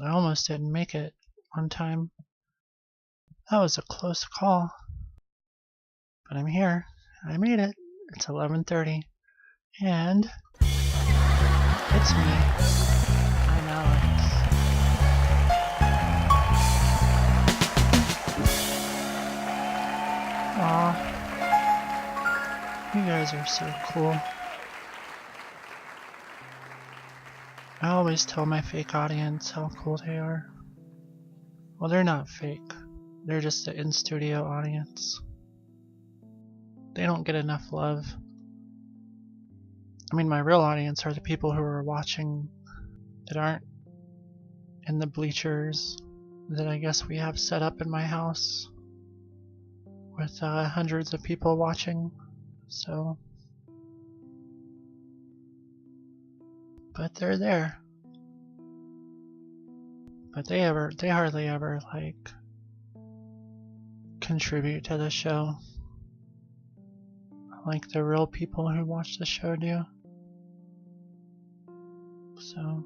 I almost didn't make it one time. That was a close call. But I'm here. I made it. It's 11:30. And it's me. I'm Alex. Aw. You guys are so cool. I always tell my fake audience how cool they are. Well, they're not fake. They're just the in-studio audience. They don't get enough love. I mean, my real audience are the people who are watching that aren't in the bleachers that I guess we have set up in my house with hundreds of people watching. So, but they're there. But they hardly ever like contribute to the show like the real people who watch the show do. So,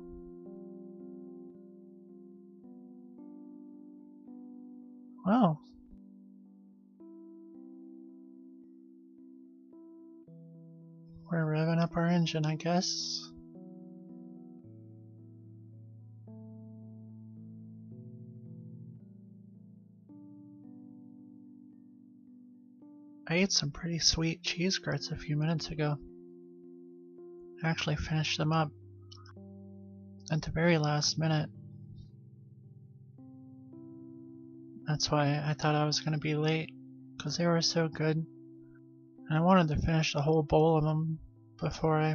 well, we're revving up our engine, I guess. I ate some pretty sweet cheese grits a few minutes ago. I actually finished them up at the very last minute. That's why I thought I was going to be late, because they were so good. And I wanted to finish the whole bowl of them before I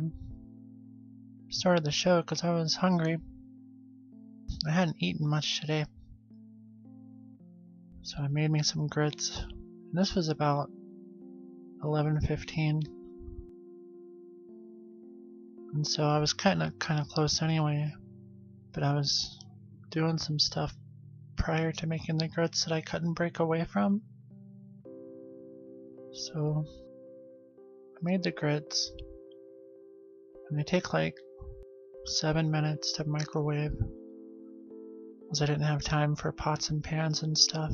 started the show, because I was hungry. I hadn't eaten much today. So I made me some grits. And this was about 11:15. And so I was kind of close anyway, but I was doing some stuff prior to making the grits that I couldn't break away from. So I made the grits, and they take like 7 minutes to microwave, because I didn't have time for pots and pans and stuff.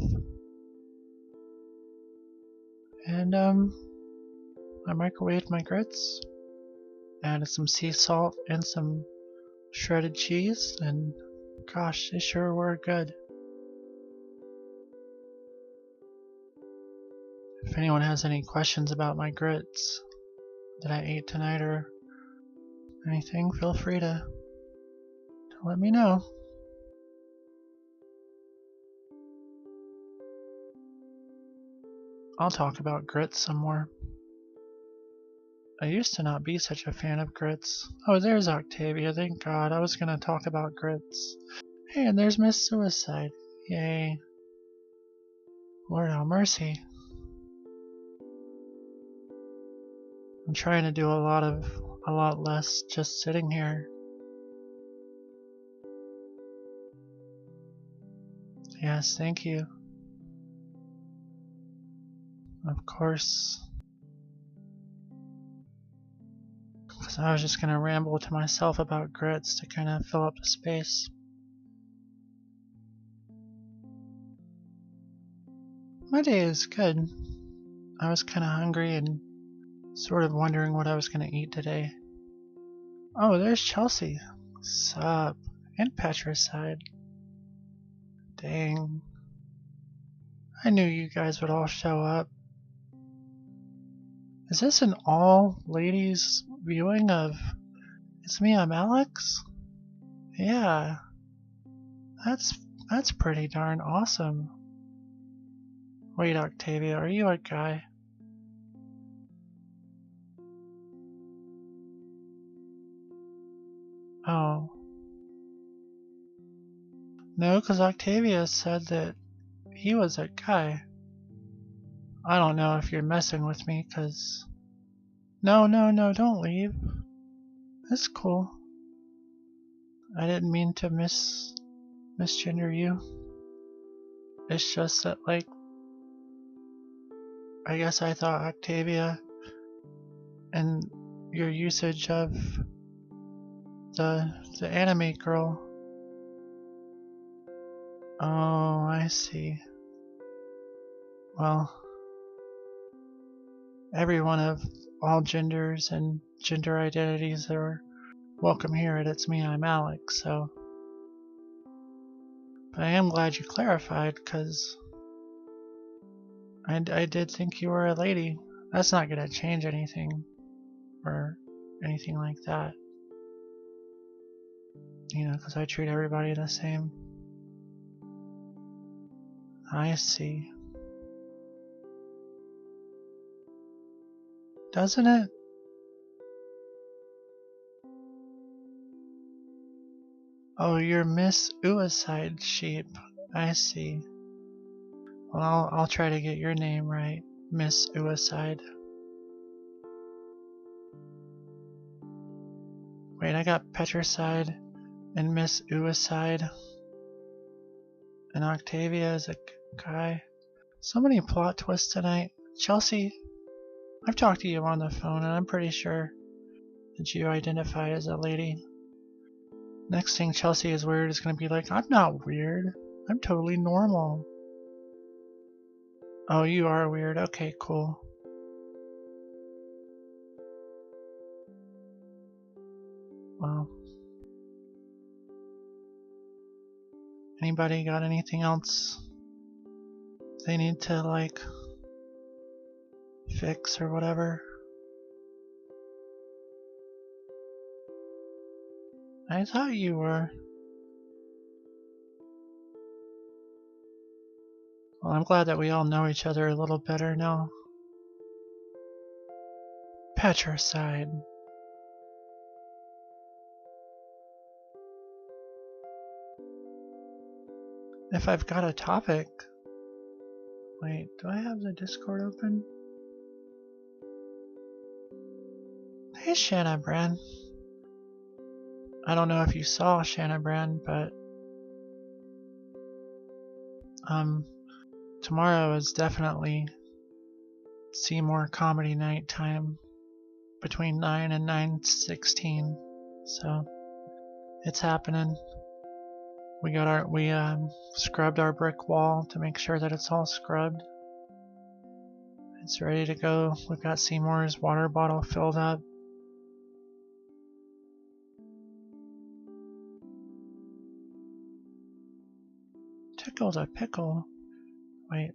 And I microwaved my grits, added some sea salt and some shredded cheese, and gosh, they sure were good. If anyone has any questions about my grits that I ate tonight or anything, feel free to let me know. I'll talk about grits some more. I used to not be such a fan of grits. Oh, there's Octavia, thank God. I was gonna talk about grits. Hey, and there's Miss Suicide. Yay. Lord have mercy. I'm trying to do a lot less just sitting here. Yes, thank you. Of course. Because I was just gonna ramble to myself about grits to kind of fill up the space. My day is good. I was kind of hungry and sort of wondering what I was gonna eat today. Oh, there's Chelsea. Sup? And Petricide. Dang. I knew you guys would all show up. Is this an all-ladies viewing of It's Me, I'm Alex? Yeah. That's pretty darn awesome. Wait, Octavia, are you a guy? Oh. No, because Octavia said that he was a guy. I don't know if you're messing with me, because... No, don't leave. That's cool. I didn't mean to misgender you. It's just that, like, I guess I thought Octavia and your usage of the anime girl Oh, I see. Well, everyone of all genders and gender identities are welcome here at It's Me, I'm Alex, so. But I am glad you clarified, because I did think you were a lady. That's not going to change anything, or anything like that. You know, because I treat everybody the same. I see. Doesn't it? Oh, you're Miss Uaside Sheep. I see. Well, I'll try to get your name right, Miss Uaside. Wait, I got Petricide and Miss Uaside. And Octavia is a guy. So many plot twists tonight. Chelsea, I've talked to you on the phone and I'm pretty sure that you identify as a lady. Next thing Chelsea is weird is going to be like, I'm not weird. I'm totally normal. Oh, you are weird. Okay, cool. Well. Anybody got anything else they need to, like, fix or whatever? I thought you were. Well, I'm glad that we all know each other a little better now. Petricide. If I've got a topic... Wait, do I have the Discord open? Hey, Shanna Brand. I don't know if you saw Shanna Brand, but... tomorrow is definitely Seymour Comedy Night time. Between 9 and 9:16. So, it's happening. We scrubbed our brick wall to make sure that it's all scrubbed. It's ready to go. We've got Seymour's water bottle filled up. Tickled a pickle? Wait.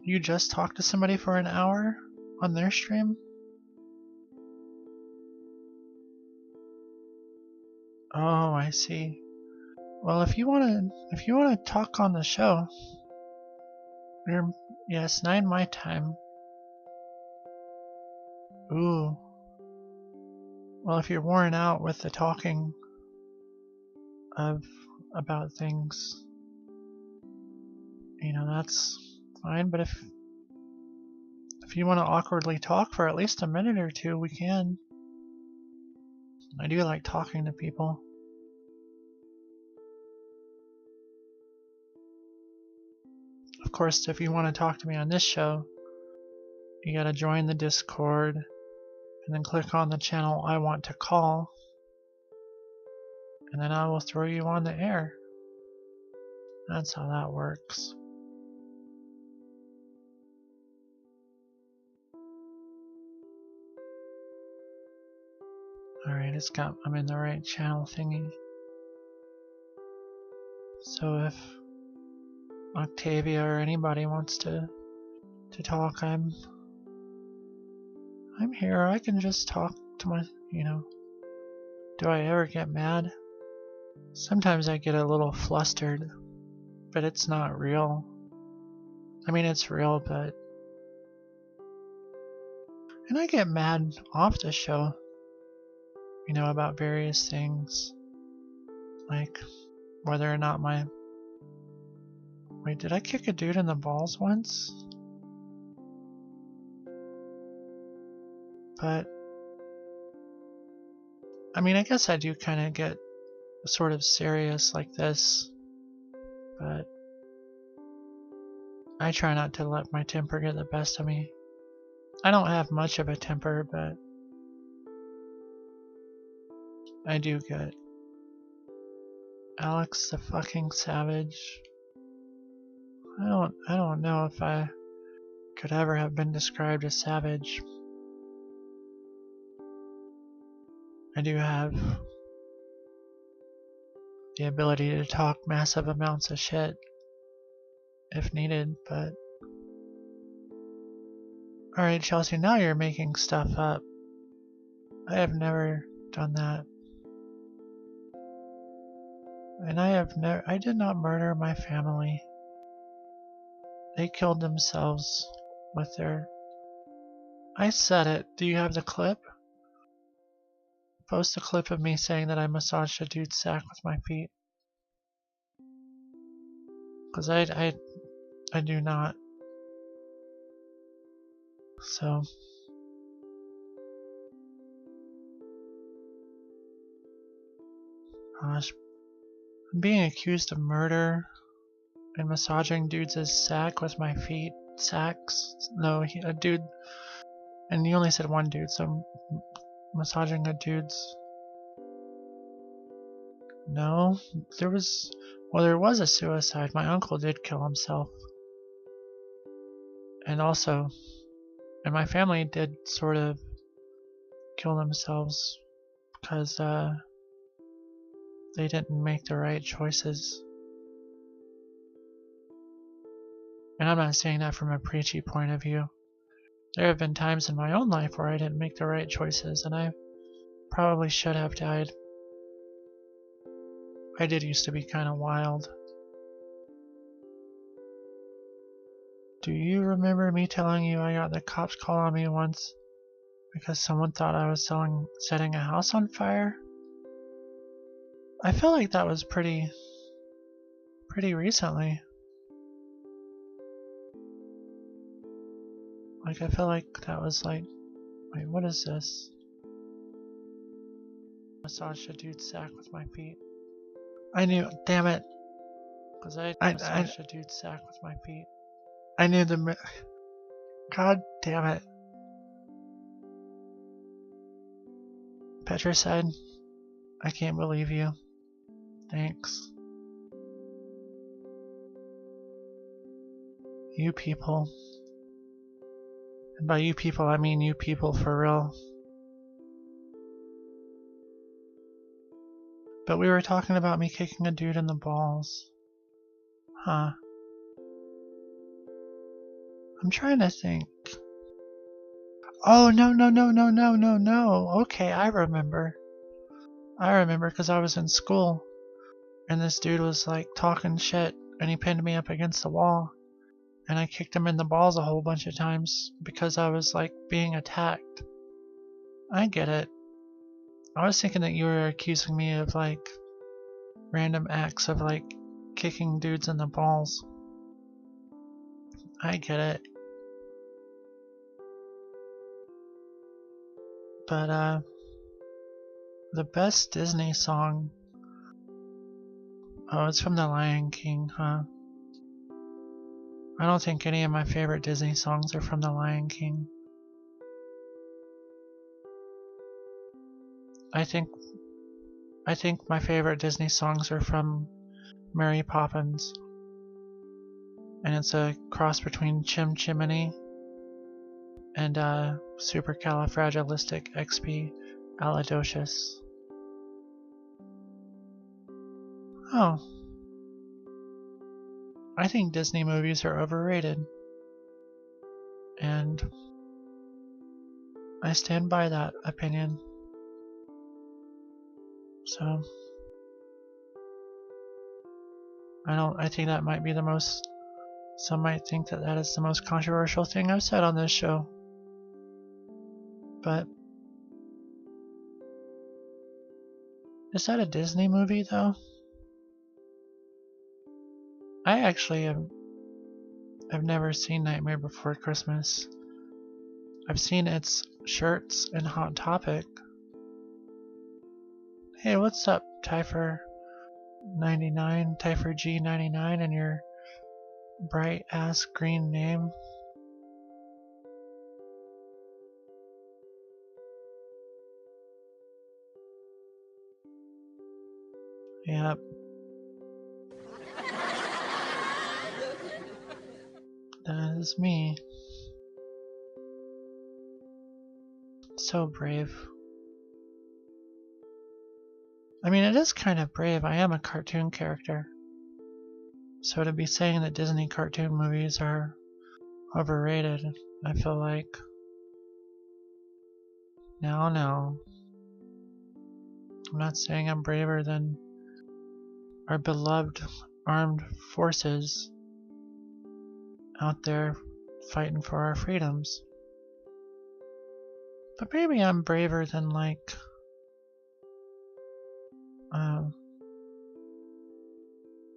You just talked to somebody for an hour on their stream? Oh, I see. Well, if you wanna talk on the show, it's 9 my time. Ooh. Well, if you're worn out with the talking about things, you know, that's fine. But if you want to awkwardly talk for at least a minute or two, we can. I do like talking to people. Of course, if you want to talk to me on this show, you gotta join the Discord and then click on the channel I want to call, and then I will throw you on the air. That's how that works. Alright, I'm in the right channel thingy. So if Octavia or anybody wants to talk, I'm here. I can just talk to my, you know. Do I ever get mad? Sometimes I get a little flustered, but it's not real. I mean, it's real, but... And I get mad off the show, you know, about various things. Like, whether or not my... Wait, did I kick a dude in the balls once? But... I mean, I guess I do kind of get sort of serious like this, but I try not to let my temper get the best of me. I don't have much of a temper, but I do get Alex the fucking savage. I don't know if I could ever have been described as savage. I do have the ability to talk massive amounts of shit if needed, but... Alright, Chelsea, now you're making stuff up. I have never done that. And I did not murder my family. They killed themselves with their... I said it. Do you have the clip? Post a clip of me saying that I massaged a dude's sack with my feet. Because I do not. So... Gosh. I'm being accused of murder and massaging dudes' sack with my feet. Sacks? No, a dude... And you only said one dude, so I'm massaging a dude's... No, there was... Well, there was a suicide. My uncle did kill himself. And also... And my family did sort of kill themselves because they didn't make the right choices. And I'm not saying that from a preachy point of view. There have been times in my own life where I didn't make the right choices and I probably should have died. I did used to be kind of wild. Do you remember me telling you I got the cops call on me once because someone thought I was setting a house on fire? I feel like that was pretty recently. Like, I feel like that was like, wait, what is this? Massaged a dude's sack with my feet. I knew, damn it. Because I massaged a dude's sack with my feet. I knew God damn it. Petricide, I can't believe you. Thanks. You people. And by you people, I mean you people for real. But we were talking about me kicking a dude in the balls. Huh. I'm trying to think. Oh, no. Okay, I remember. I remember because I was in school. And this dude was like talking shit. And he pinned me up against the wall. And I kicked him in the balls a whole bunch of times. Because I was like being attacked. I get it. I was thinking that you were accusing me of like random acts of like kicking dudes in the balls. I get it. But the best Disney song. Oh, it's from The Lion King, huh? I don't think any of my favorite Disney songs are from The Lion King. I think my favorite Disney songs are from Mary Poppins. And it's a cross between Chim Chimney and Supercalifragilisticexpialidocious. Oh. I think Disney movies are overrated. And I stand by that opinion. So I think that might be the most, some might think that that is the most controversial thing I've said on this show. But is that a Disney movie though? I actually have never seen Nightmare Before Christmas. I've seen its shirts in Hot Topic. Hey, what's up, Typher99, Typher G99, and your bright ass green name? Yep. is me. So brave. I mean, it is kind of brave. I am a cartoon character. So to be saying that Disney cartoon movies are overrated, I feel like. No. I'm not saying I'm braver than our beloved armed forces out there fighting for our freedoms. But maybe I'm braver than, like, I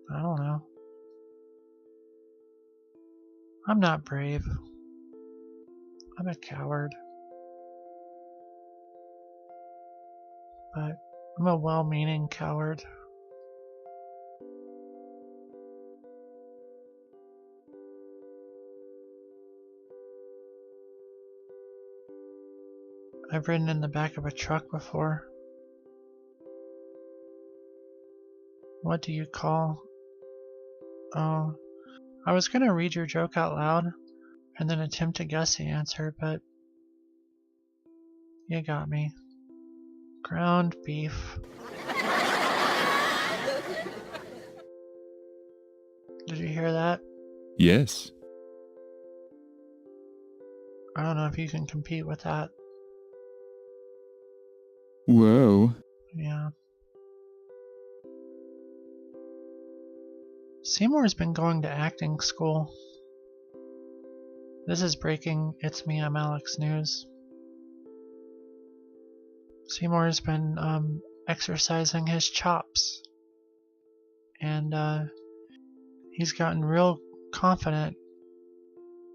don't know. I'm not brave. I'm a coward. But I'm a well-meaning coward. I've ridden in the back of a truck before. What do you call? Oh, I was gonna read your joke out loud and then attempt to guess the answer, but you got me. Ground beef. Did you hear that? Yes. I don't know if you can compete with that. Whoa. Yeah. Seymour's been going to acting school. This is breaking It's Me, I'm Alex news. Seymour's been exercising his chops. And he's gotten real confident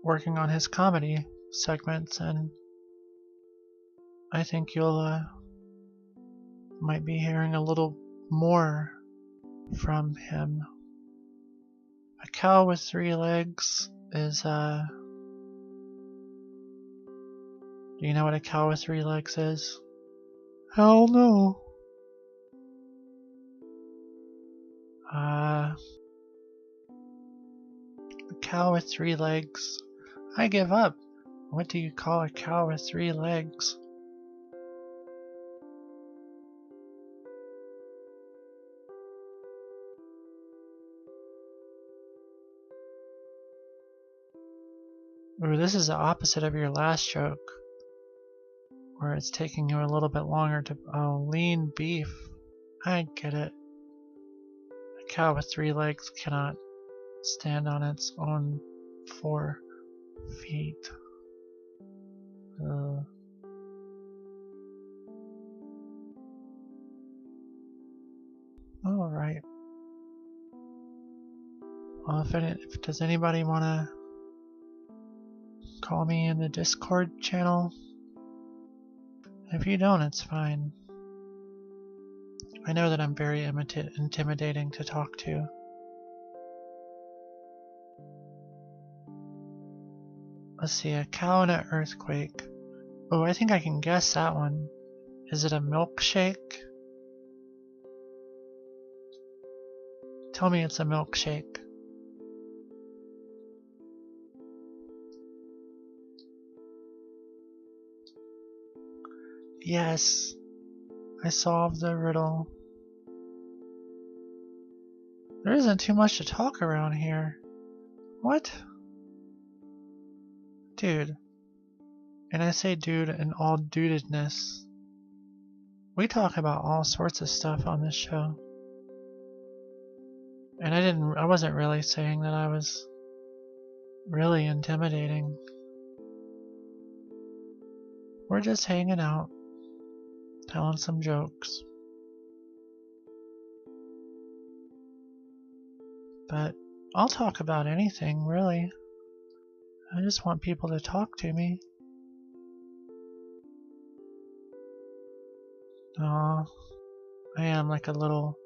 working on his comedy segments, and I think you'll might be hearing a little more from him. A cow with 3 legs is do you know what a cow with 3 legs is? Hell no. A cow with 3 legs. I give up. What do you call a cow with 3 legs? Ooh, this is the opposite of your last joke, where it's taking you a little bit longer to. Oh, lean beef. I get it. A cow with 3 legs cannot stand on its own 4 feet. Alright. Well, does anybody want to call me in the Discord channel? If you don't, it's fine. I know that I'm very intimidating to talk to. Let's see, a cow in an earthquake. Oh, I think I can guess that one. Is it a milkshake? Tell me it's a milkshake. Yes, I solved the riddle. There isn't too much to talk around here. What? Dude. And I say dude in all dudedness. We talk about all sorts of stuff on this show. And I wasn't really saying that I was really intimidating. We're just hanging out, telling some jokes. But I'll talk about anything, really. I just want people to talk to me. Aw, I am like a little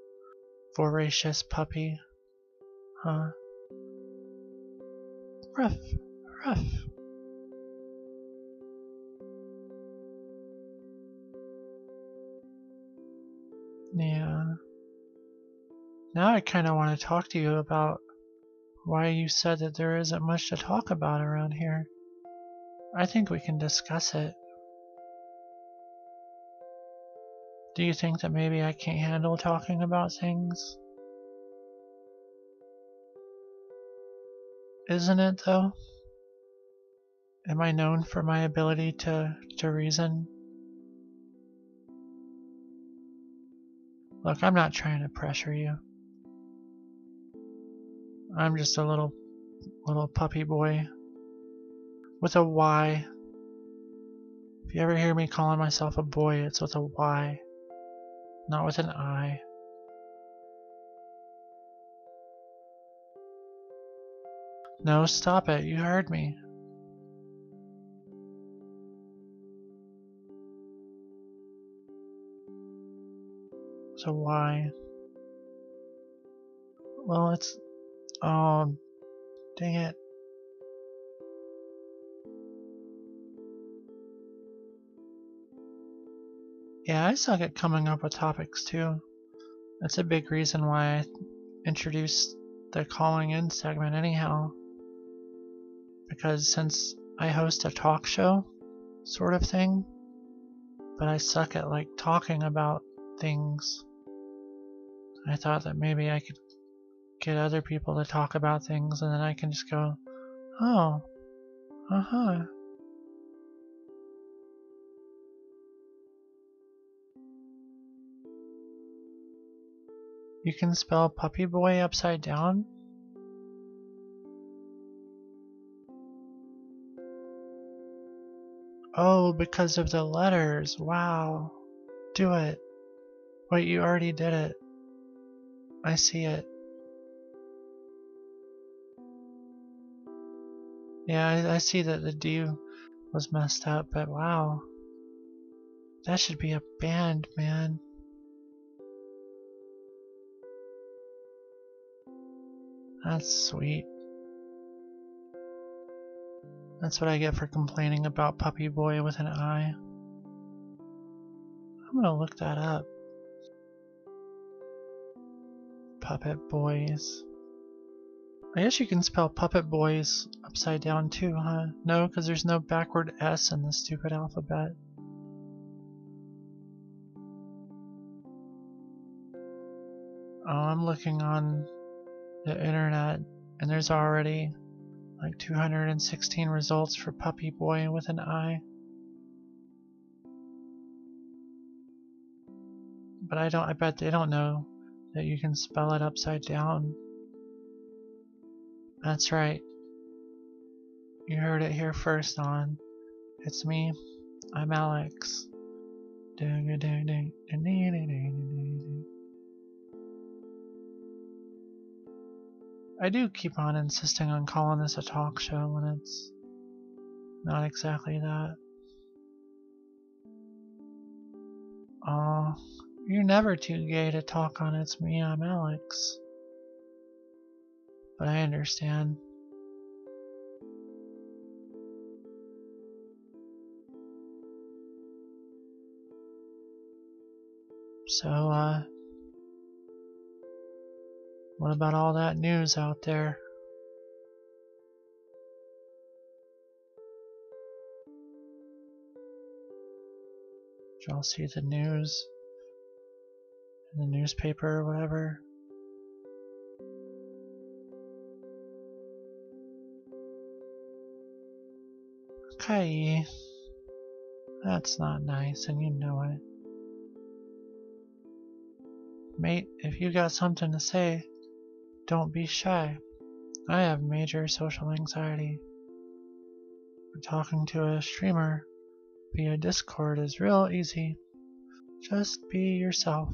voracious puppy. Huh? Ruff, ruff. Yeah. Now I kind of want to talk to you about why you said that there isn't much to talk about around here. I think we can discuss it. Do you think that maybe I can't handle talking about things? Isn't it, though? Am I known for my ability to reason? Look, I'm not trying to pressure you. I'm just a little puppy boy with a Y. If you ever hear me calling myself a boy, it's with a Y, not with an I. No, stop it. You heard me. So why? Well, it's... Oh, dang it. Yeah, I suck at coming up with topics too. That's a big reason why I introduced the calling in segment anyhow. Because since I host a talk show sort of thing, but I suck at like talking about things, I thought that maybe I could get other people to talk about things and then I can just go, oh, uh-huh. You can spell puppy boy upside down? Oh, because of the letters. Wow. Do it. Wait, you already did it. I see it. Yeah, I see that the D was messed up, but wow. That should be a band, man. That's sweet. That's what I get for complaining about Puppy Boy with an I. I'm gonna look that up. Puppet Boys. I guess you can spell Puppet Boys upside down too, huh? No, because there's no backward S in the stupid alphabet. Oh, I'm looking on the internet and there's already like 216 results for Puppy Boy with an I. But I bet they don't know that you can spell it upside down. That's right. You heard it here first on. It's me. I'm Alex. I do keep on insisting on calling this a talk show when it's not exactly that. Aw, you're never too gay to talk on It's Me, I'm Alex. But I understand. So, what about all that news out there? Did y'all see the news? In the newspaper or whatever? Okay. That's not nice, and you know it. Mate, if you got something to say, don't be shy. I have major social anxiety. Talking to a streamer via Discord is real easy. Just be yourself.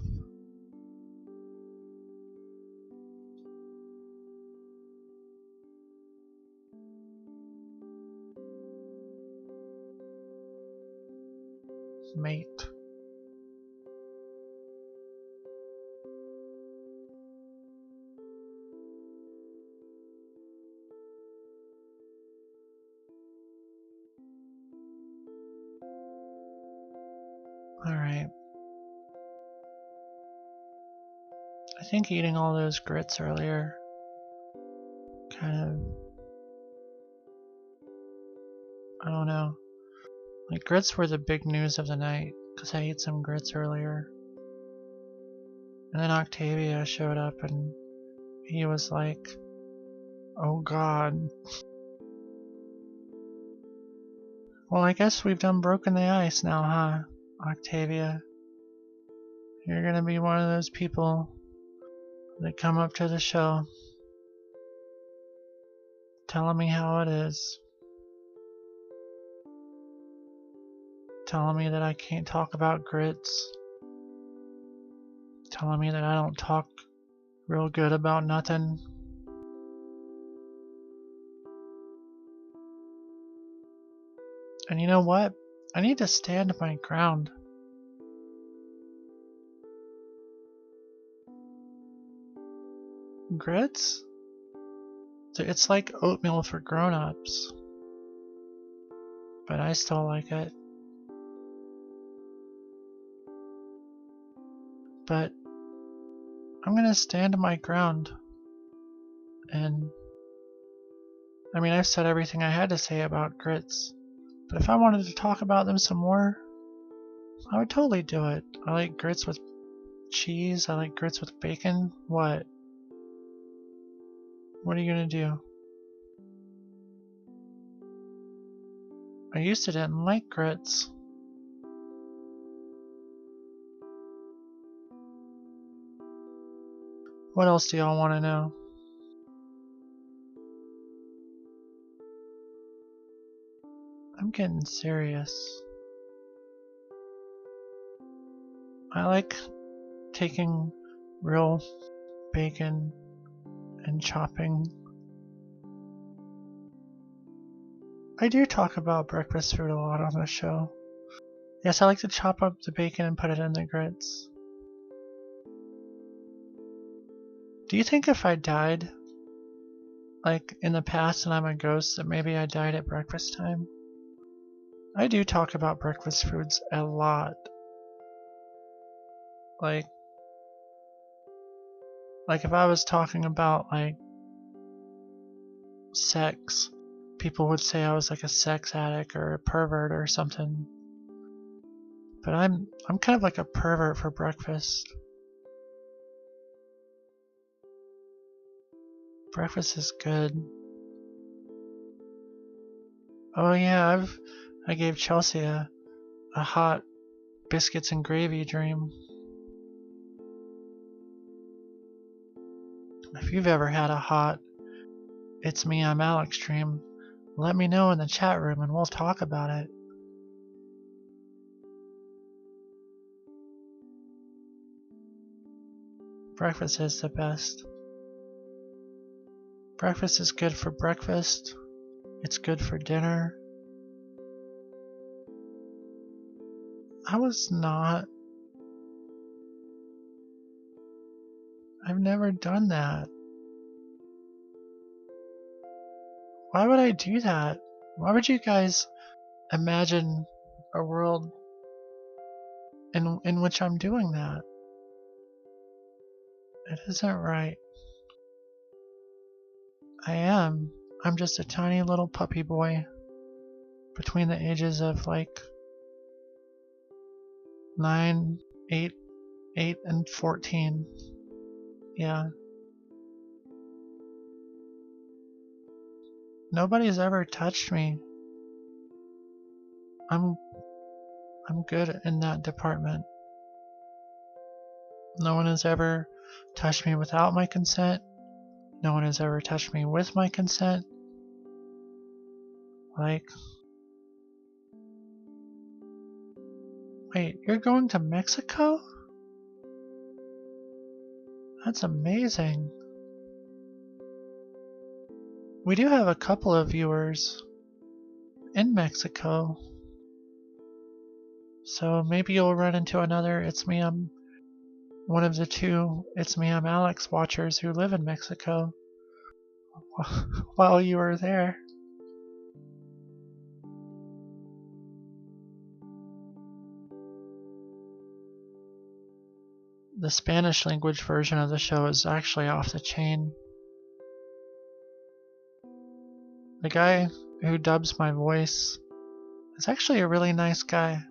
Mate. Alright. I think eating all those grits earlier kind of, I don't know. Like, grits were the big news of the night, because I ate some grits earlier. And then Octavia showed up and he was like, oh god. Well, I guess we've done broken the ice now, huh, Octavia? You're gonna be one of those people that come up to the show telling me how it is. Telling me that I can't talk about grits. Telling me that I don't talk real good about nothing. And you know what? I need to stand my ground. Grits? It's like oatmeal for grown-ups. But I still like it. But I'm gonna stand my ground. And I mean, I've said everything I had to say about grits. But if I wanted to talk about them some more, I would totally do it. I like grits with cheese. I like grits with bacon. What? What are you gonna do? I used to didn't like grits. What else do y'all want to know? I'm getting serious. I like taking real bacon and chopping. I do talk about breakfast food a lot on the show. Yes, I like to chop up the bacon and put it in the grits. Do you think if I died, like in the past and I'm a ghost, that maybe I died at breakfast time? I do talk about breakfast foods a lot. Like if I was talking about like sex, people would say I was like a sex addict or a pervert or something. But I'm kind of like a pervert for breakfast. Breakfast is good. Oh yeah, I gave Chelsea a hot biscuits and gravy dream. If you've ever had a hot "It's me, I'm Alex" dream, let me know in the chat room and we'll talk about it. Breakfast is the best. Breakfast is good for breakfast. It's good for dinner. I was not. I've never done that. Why would I do that? Why would you guys imagine a world in which I'm doing that? It isn't right. I am. I'm just a tiny little puppy boy between the ages of like 9, 8, and 14. Yeah. Nobody's ever touched me. I'm good in that department. No one has ever touched me without my consent. No one has ever touched me with my consent. Like, wait, you're going to Mexico? That's amazing. We do have a couple of viewers in Mexico. So maybe you'll run into another It's Me, I'm one of the two It's Me, I'm Alex watchers who live in Mexico while you were there. The Spanish language version of the show is actually off the chain. The guy who dubs my voice is actually a really nice guy.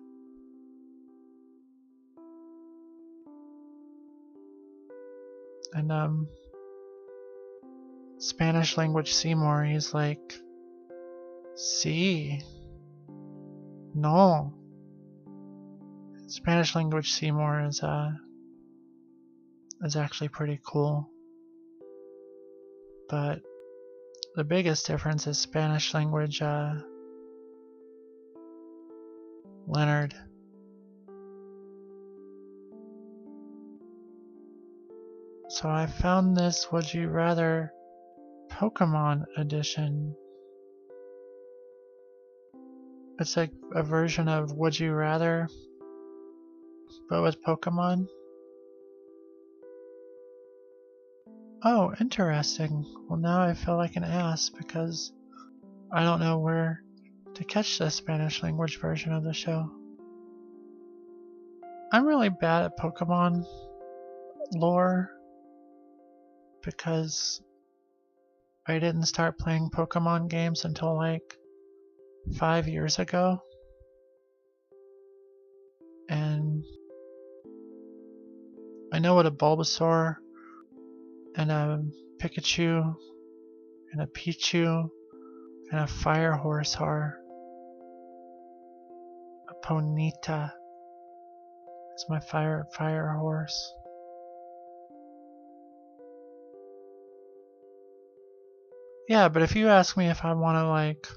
And Spanish language Seymour, he's like, sí, no. Spanish language Seymour is actually pretty cool. But the biggest difference is Spanish language Leonard. So I found this Would You Rather Pokemon edition. It's like a version of Would You Rather, but with Pokemon. Oh, interesting. Well, now I feel like an ass because I don't know where to catch the Spanish language version of the show. I'm really bad at Pokemon lore because I didn't start playing Pokemon games until like 5 years ago. And I know what a Bulbasaur and a Pikachu and a Pichu and a Fire Horse are. A Ponyta is my fire horse. Yeah, but if you ask me if I want to like,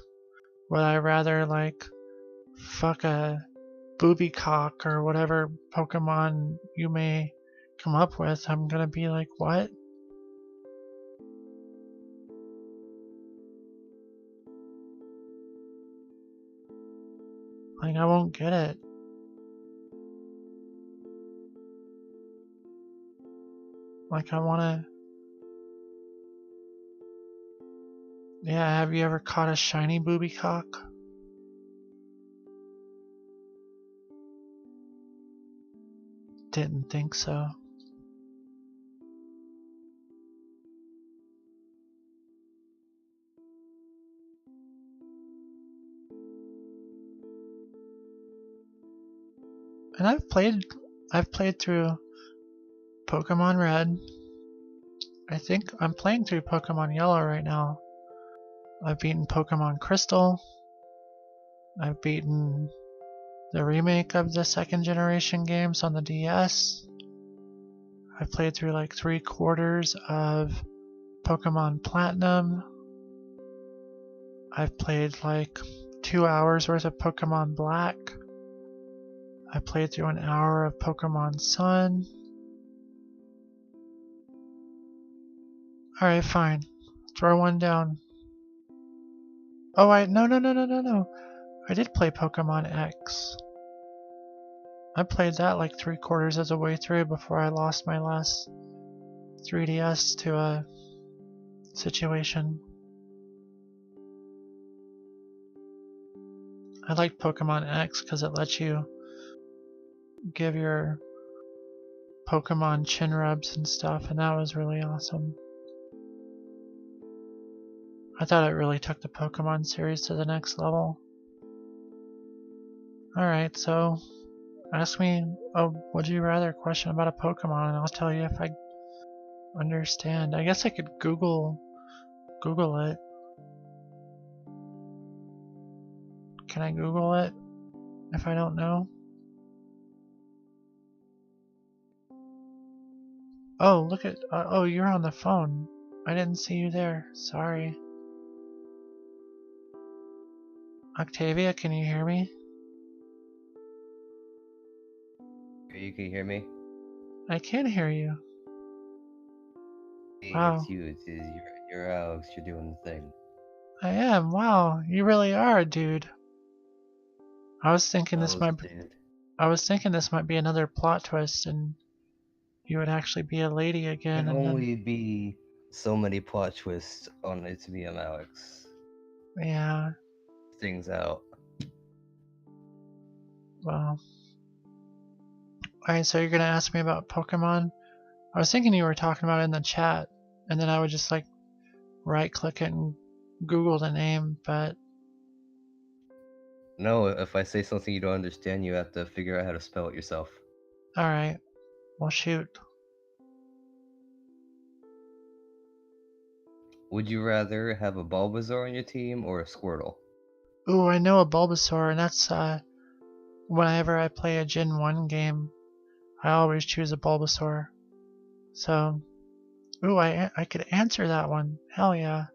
would I rather like fuck a booby cock or whatever Pokemon you may come up with, I'm gonna be like, what? Like, I won't get it. Like, I wanna... Yeah, have you ever caught a shiny booby cock? Didn't think so. And I've played through Pokemon Red. I think I'm playing through Pokemon Yellow right now. I've beaten Pokemon Crystal. I've beaten the remake of the second generation games on the DS. I've played through like 3/4 of Pokemon Platinum. I've played like 2 hours worth of Pokemon Black. I played through an hour of Pokemon Sun. Alright, fine. Throw one down. Oh, no. I did play Pokemon X. I played that like 3/4 of the way through before I lost my last 3DS to a situation. I like Pokemon X because it lets you give your Pokemon chin rubs and stuff, and that was really awesome. I thought it really took the Pokemon series to the next level. Alright, so ask me a would you rather question about a Pokemon and I'll tell you if I understand. I guess I could Google it. Can I Google it if I don't know? Oh, look at oh, you're on the phone. I didn't see you there. Sorry. Octavia, can you hear me? You can hear me? I can hear you. Hey, Wow. it's you. You're Alex. You're doing the thing. I am. Wow, you really are a dude. I was thinking this might be another plot twist and you would actually be a lady again. Can And only be so many plot twists on It's Me, I'm Alex. Yeah. Things out. Well. Alright, so you're gonna ask me about Pokemon? I was thinking you were talking about it in the chat, and then I would just like right click it and Google the name, but No, if I say something you don't understand, you have to figure out how to spell it yourself. alright. Well, shoot. Would you rather have a Bulbasaur on your team or a Squirtle? Ooh, I know a Bulbasaur, and that's, whenever I play a Gen 1 game, I always choose a Bulbasaur. So, ooh, I could answer that one. Hell yeah.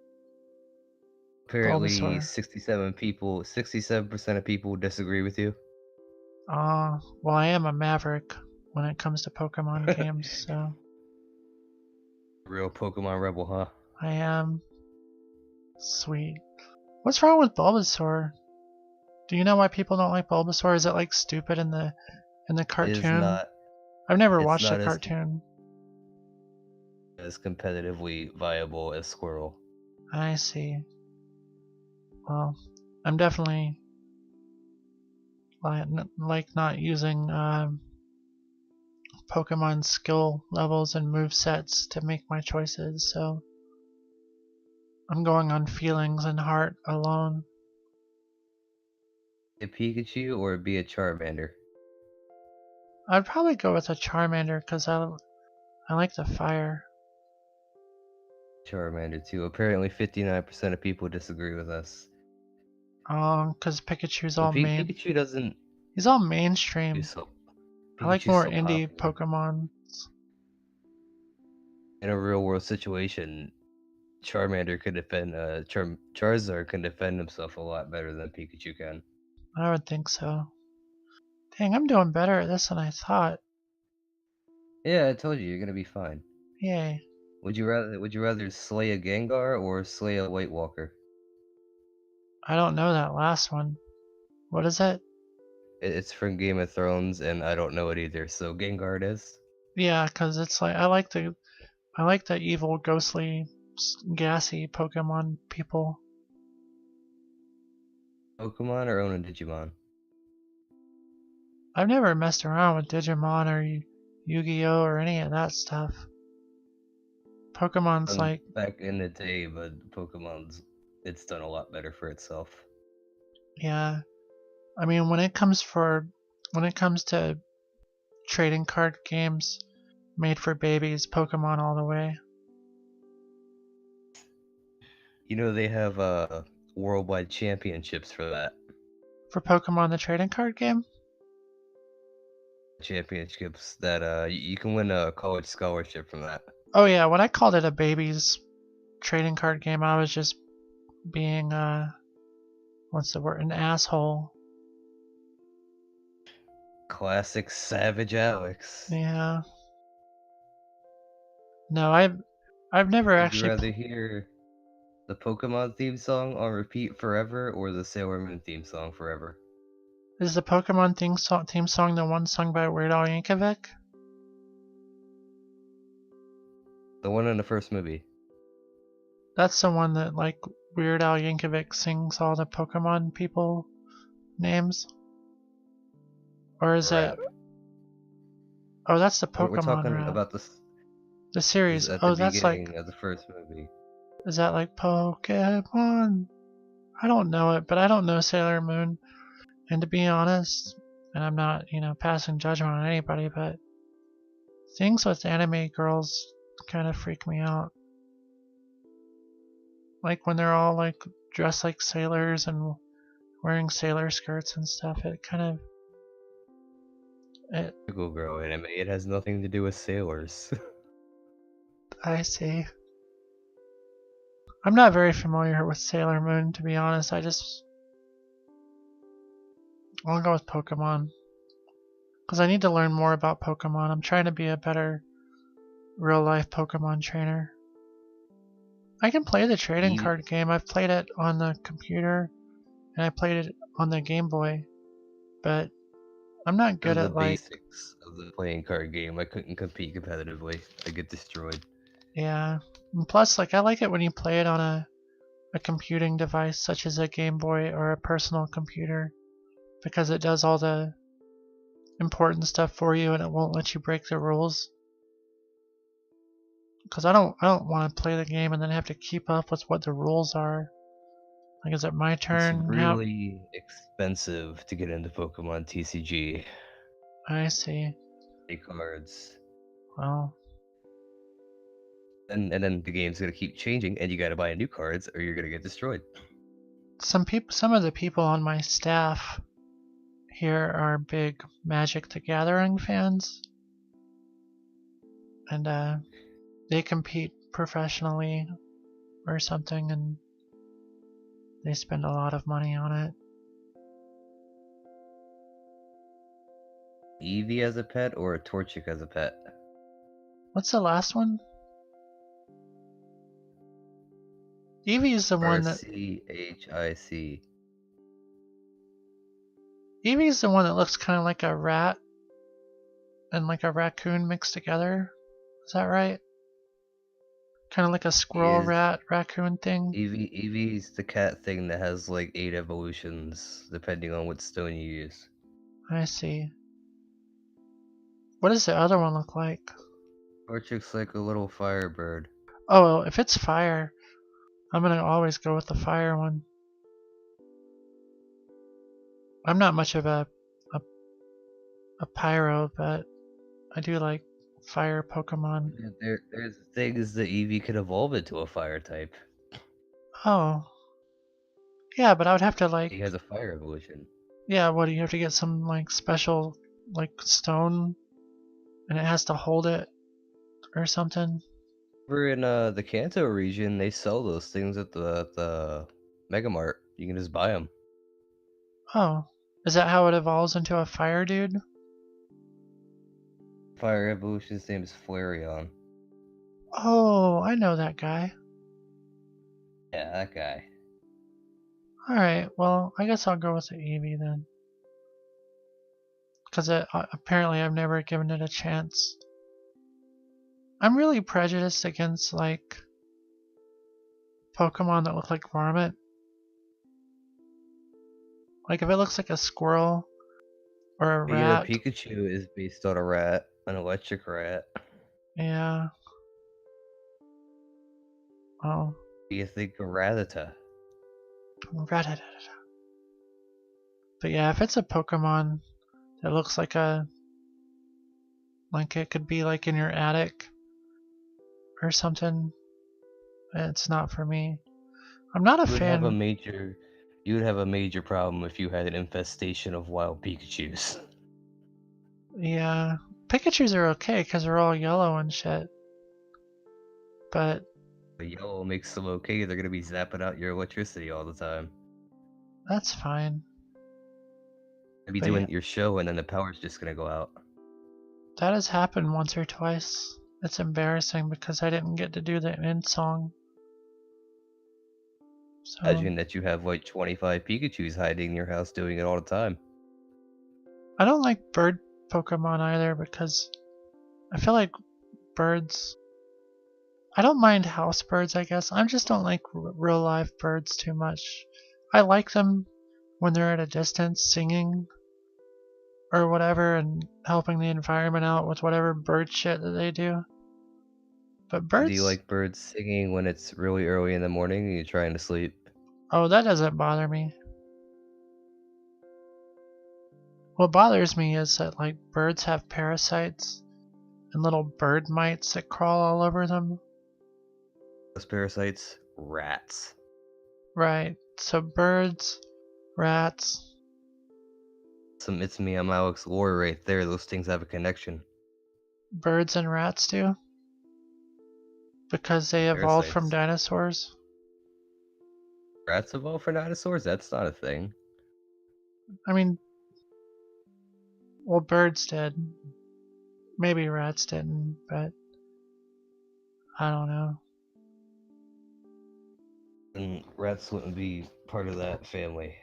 Apparently, Bulbasaur. 67% of people disagree with you. Well, I am a maverick when it comes to Pokemon games, so Real Pokemon rebel, huh? I am. Sweet. What's wrong with Bulbasaur? Do you know why people don't like Bulbasaur? Is it like stupid in the It is cartoon? not. I've never It's watched a not cartoon. as competitively viable as Squirtle. I see. Well, I'm definitely like not using Pokemon skill levels and move sets to make my choices, so I'm going on feelings and heart alone. A Pikachu or be a Charmander? I'd probably go with a Charmander because I like the fire. Charmander too. Apparently, 59% of people disagree with us. Because Pikachu's But all main. Pikachu doesn't He's all do mainstream. so. I like Pikachu's more so indie popular. Pokemon. In a real world situation, Charmander could defend. Charizard can defend himself a lot better than Pikachu can. I would think so. Dang, I'm doing better at this than I thought. Yeah, I told you, you're gonna be fine. Yay. Would you rather slay a Gengar or slay a White Walker? I don't know that last one. What is it? It's from Game of Thrones, and I don't know it either. So Gengar it is. Yeah, because it's like I like the evil, ghostly, gassy Pokemon people. Pokemon or own a Digimon? I've never messed around with Digimon or Yu-Gi-Oh or any of that stuff. Pokemon's like, Back in the day, but it's done a lot better for itself. yeah. I mean, when it comes to trading card games made for babies, Pokemon all the way. You know they have worldwide championships for that. For Pokemon the trading card game? Championships that you can win a college scholarship from that. Oh yeah, when I called it a babies trading card game, I was just being what's the word? An asshole. Classic Savage Alex. Yeah. No, I've never Would you actually rather hear the Pokemon theme song on repeat forever or the Sailor Moon theme song forever? Is the Pokemon theme song the one sung by Weird Al Yankovic? The one in the first movie. That's the one that like Weird Al Yankovic sings all the Pokemon people names? Or is Rap. it? Oh, that's the We're Pokemon talking rap. about this The series. at the Oh, that's like. beginning of the first movie. Is that like Pokemon? I don't know it, but I don't know Sailor Moon. And to be honest, and I'm not, passing judgment on anybody, but things with anime girls kind of freak me out. Like when they're all like dressed like sailors and wearing sailor skirts and stuff, it kind of. Google Girl anime. It has nothing to do with sailors. I see. I'm not very familiar with Sailor Moon, to be honest. I'll go with Pokemon. Because I need to learn more about Pokemon. I'm trying to be a better real life Pokemon trainer. I can play the trading card game. I've played it on the computer and I played it on the Game Boy. But I'm not good at like basics of the playing card game. I couldn't compete competitively. I get destroyed. Yeah. And plus, like I like it when you play it on a computing device such as a Game Boy or a personal computer because it does all the important stuff for you and it won't let you break the rules. Because I don't want to play the game and then have to keep up with what the rules are. Like, is it my It's turn? really expensive to get into Pokemon TCG. I see. Cards. Well, And then the game's gonna keep changing, and you gotta buy new cards, or you're gonna get destroyed. some of the people on my staff here are big Magic the Gathering fans, and they compete professionally or something, and they spend a lot of money on it. Eevee as a pet or a Torchic as a pet? What's the last one? Eevee is the one that RCHIC. Eevee is the one that looks kind of like a rat and like a raccoon mixed together. Is that right? Kind of like a squirrel rat raccoon thing. Eevee's the cat thing that has like 8 evolutions, depending on what stone you use. I see. What does the other one look like? Torchic's like a little firebird. Oh, if it's fire, I'm gonna always go with the fire one. I'm not much of a pyro, but I do like fire Pokemon. There's things that Eevee could evolve into a fire type. Oh. Yeah, but I would have to like... He has a fire evolution. Yeah, what, do you have to get some like special like stone and it has to hold it or something? Over in the Kanto region, they sell those things at the Mega Mart. You can just buy them. Oh. Is that how it evolves into a fire dude? Fire evolution's name is Flareon. Oh, I know that guy. Yeah, that guy. Alright, well, I guess I'll go with the Eevee then. Because apparently I've never given it a chance. I'm really prejudiced against, like, Pokemon that look like Marmot. Like, if it looks like a squirrel or a rat. Yeah, Pikachu is based on a rat, an electric rat. Yeah. Oh. Do you think of Rattata? Rattata. But yeah, if it's a Pokemon that looks like a... like it could be like in your attic or something, it's not for me. I'm not a fan. You would have a major problem if you had an infestation of wild Pikachus. Yeah, Pikachus are okay because they're all yellow and shit. But yellow makes them okay. They're gonna be zapping out your electricity all the time. That's fine. You'll be doing your show and then the power's just gonna go out. That has happened once or twice. It's embarrassing because I didn't get to do the end song. So, imagine that you have like 25 Pikachus hiding in your house doing it all the time. I don't like bird Pokemon either because I feel like birds... I don't mind house birds, I guess. I just don't like real live birds too much. I like them when they're at a distance singing or whatever and helping the environment out with whatever bird shit that they do. But birds... Do you like birds singing when it's really early in the morning and you're trying to sleep? Oh, that doesn't bother me. What bothers me is that like birds have parasites and little bird mites that crawl all over them. Those parasites? Rats. Right. So birds, rats. Some It's Me, I'm Alex lore right there. Those things have a connection. Birds and rats do? Because they evolved from dinosaurs? Rats evolved from dinosaurs? That's not a thing. I mean, well, birds did. Maybe rats didn't, but I don't know. And rats wouldn't be part of that family.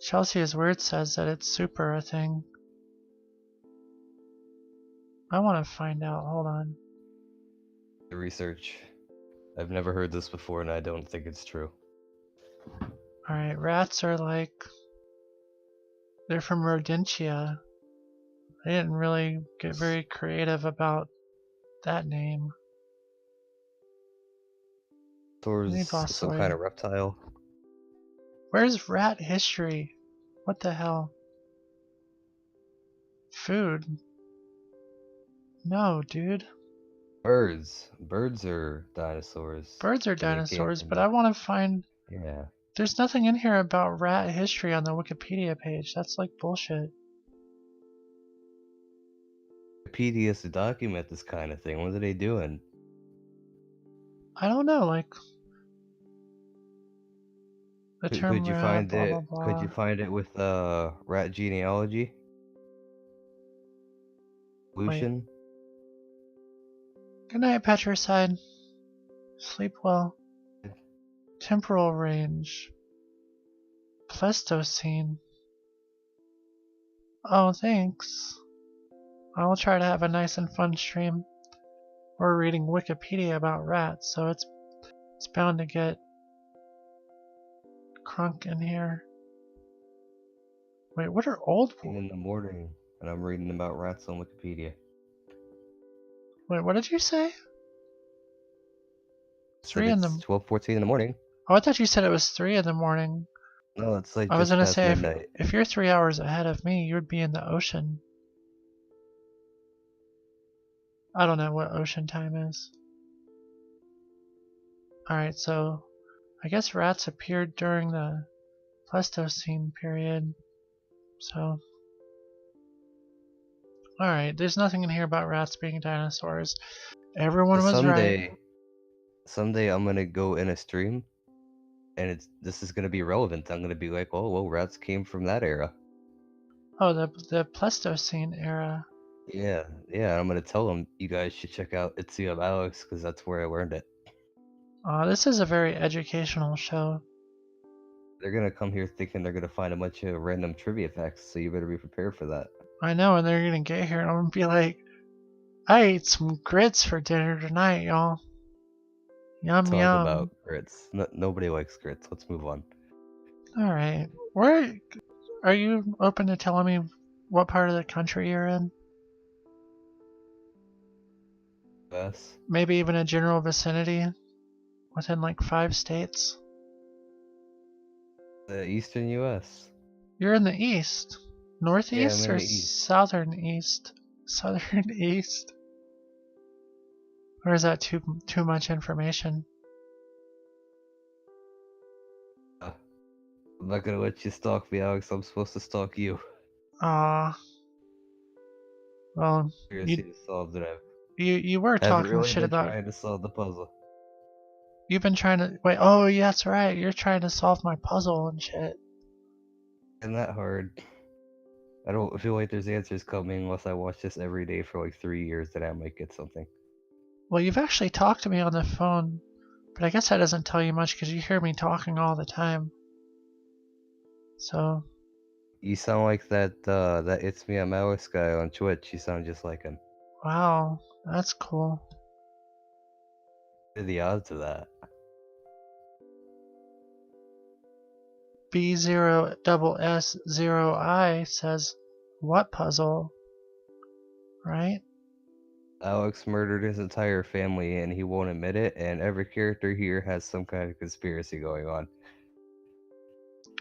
Chelsea's Word says that it's super a thing. I want to find out. Hold on. The research. I've never heard this before and I don't think it's true. Alright, rats are like... they're from Rodentia. They didn't really get very creative about that name. Towards some kind Bossoy. of reptile. Where's rat history? What the hell? Food? No, dude. Birds. Birds are dinosaurs. Birds are And they came dinosaurs, but from I want to find. yeah. There's nothing in here about rat history on the Wikipedia page. That's like bullshit. Wikipedia is to document this kind of thing. What are they doing? I don't know, like. The Could, term could you rat, find blah blah it? Could you blah. find it with rat genealogy? Wait. Evolution? Good night, Petricide. Sleep well. Temporal range. Pleistocene. Oh, thanks. I will try to have a nice and fun stream. We're reading Wikipedia about rats, so it's bound to get crunk in here. Wait, what are old? In the morning, and I'm reading about rats on Wikipedia. Wait, what did you say? Said 3 in it's the. 12:14 in the morning. Oh, I thought you said it was 3 in the morning. No, it's like I was just gonna past say midnight. if you're 3 hours ahead of me, you'd be in the ocean. I don't know what ocean time is. Alright, so I guess rats appeared during the Pleistocene period. So alright, there's nothing in here about rats being dinosaurs. Everyone was right. Someday I'm gonna go in a stream, and this is gonna be relevant. I'm gonna be like, oh, well, rats came from that era. Oh, the Pleistocene era. Yeah, I'm gonna tell them you guys should check out Itzy of Alex because that's where I learned it. This is a very educational show. They're gonna come here thinking they're gonna find a bunch of random trivia facts, so you better be prepared for that. I know, and they're gonna get here and I'm gonna be like, I ate some grits for dinner tonight, y'all. Yum Talk yum. about grits. Nobody likes grits. Let's move on. Alright. Where are you open to telling me what part of the country you're in? US, Maybe even a general vicinity within like 5 states? the Eastern US. You're in the east. Northeast I'm in or the east. southern east? Southern east? Or is that too much information? I'm not gonna let you stalk me, Alex. I'm supposed to stalk you. Well, Conspiracy to solve that you were I haven't talking really shit been about. trying to solve the puzzle. You've been trying to wait. Oh, yeah, that's right. You're trying to solve my puzzle and shit. Isn't that hard? I don't feel like there's answers coming unless I watch this every day for like 3 years. Then I might get something. Well, you've actually talked to me on the phone, but I guess that doesn't tell you much because you hear me talking all the time. So. You sound like that It's Me, I'm Alex guy on Twitch. You sound just like him. Wow, that's cool. What are the odds of that? B0SS0I says, what puzzle? Right? Alex murdered his entire family and he won't admit it, and every character here has some kind of conspiracy going on.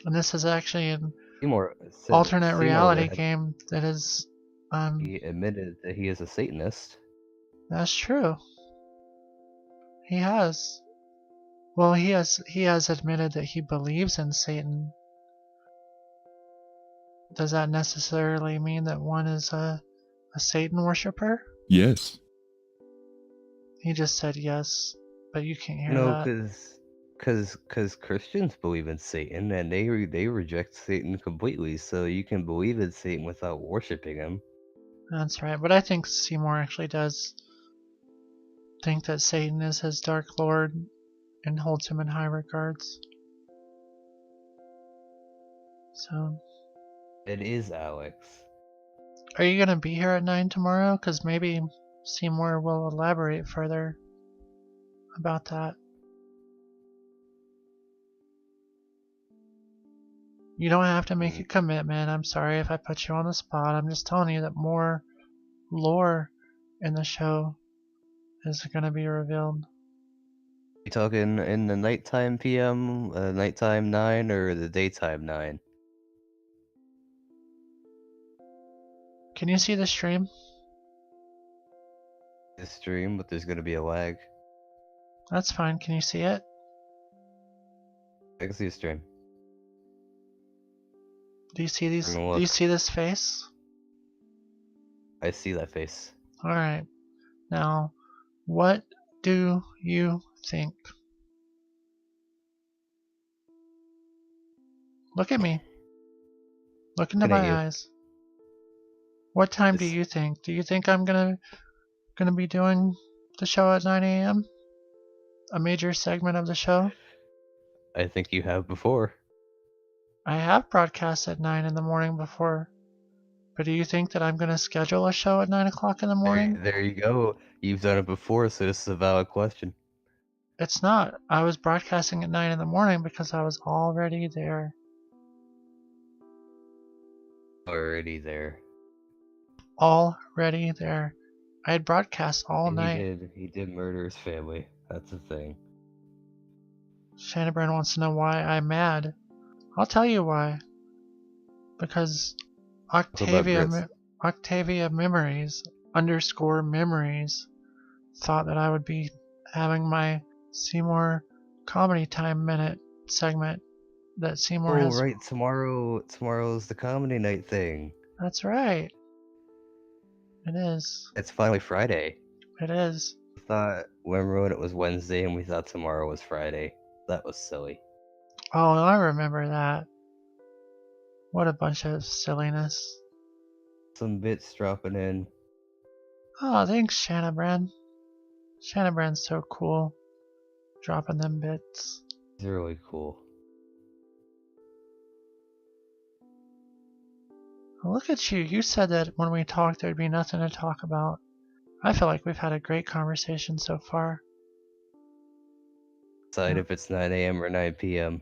And this is actually an Seymour alternate reality Red, game that is. he admitted that he is a Satanist. That's true. He has. Well, he has admitted that he believes in Satan. Does that necessarily mean that one is a Satan worshiper? Yes. He just said yes, but you can't hear No, that. because Christians believe in Satan and they reject Satan completely. So you can believe in Satan without worshiping him. That's right, but I think Seymour actually does think that Satan is his dark lord and holds him in high regards. So. It is Alex. Are you gonna be here at 9 tomorrow? Because maybe Seymour will elaborate further about that. You don't have to make a commitment. I'm sorry if I put you on the spot. I'm just telling you that more lore in the show is gonna be revealed. You talking in the nighttime PM, nighttime 9, or the daytime 9? Can you see the stream? The stream, but there's gonna be a lag. That's fine. Can you see it? I can see a stream. Do you see these? I'm gonna Do you look. see this face? I see that face. All right. Now, what do you think? Look at me. Look into Looking at my you. eyes. What time do It's- you think? Do you think I'm gonna be doing the show at 9 a.m.? A major segment of the show? I think you have before. I have broadcast at 9 in the morning before. But do you think that I'm gonna schedule a show at 9 o'clock in the morning? There you go. You've done it before, so this is a valid question. It's not. I was broadcasting at 9 in the morning because I was already there. Already there. Already there. I had broadcast all And night. he did murder his family. That's the thing. Shannabran wants to know why I'm mad. I'll tell you why. Because grits. Octavia Memories _ Memories thought that I would be having my Seymour Comedy Time Minute segment that Seymour Oh, has. right. Tomorrow's the comedy night thing. That's right. It is. It's finally Friday. It is. We thought, remember when it was Wednesday and we thought tomorrow was Friday? That was silly. Oh, I remember that. What a bunch of silliness. Some bits dropping in. Oh, thanks, Shannabran. Shannabran's so cool. Dropping them bits. It's really cool. Look at you. You said that when we talked there'd be nothing to talk about. I feel like we've had a great conversation so far. Decide if it's 9 a.m. or 9 p.m.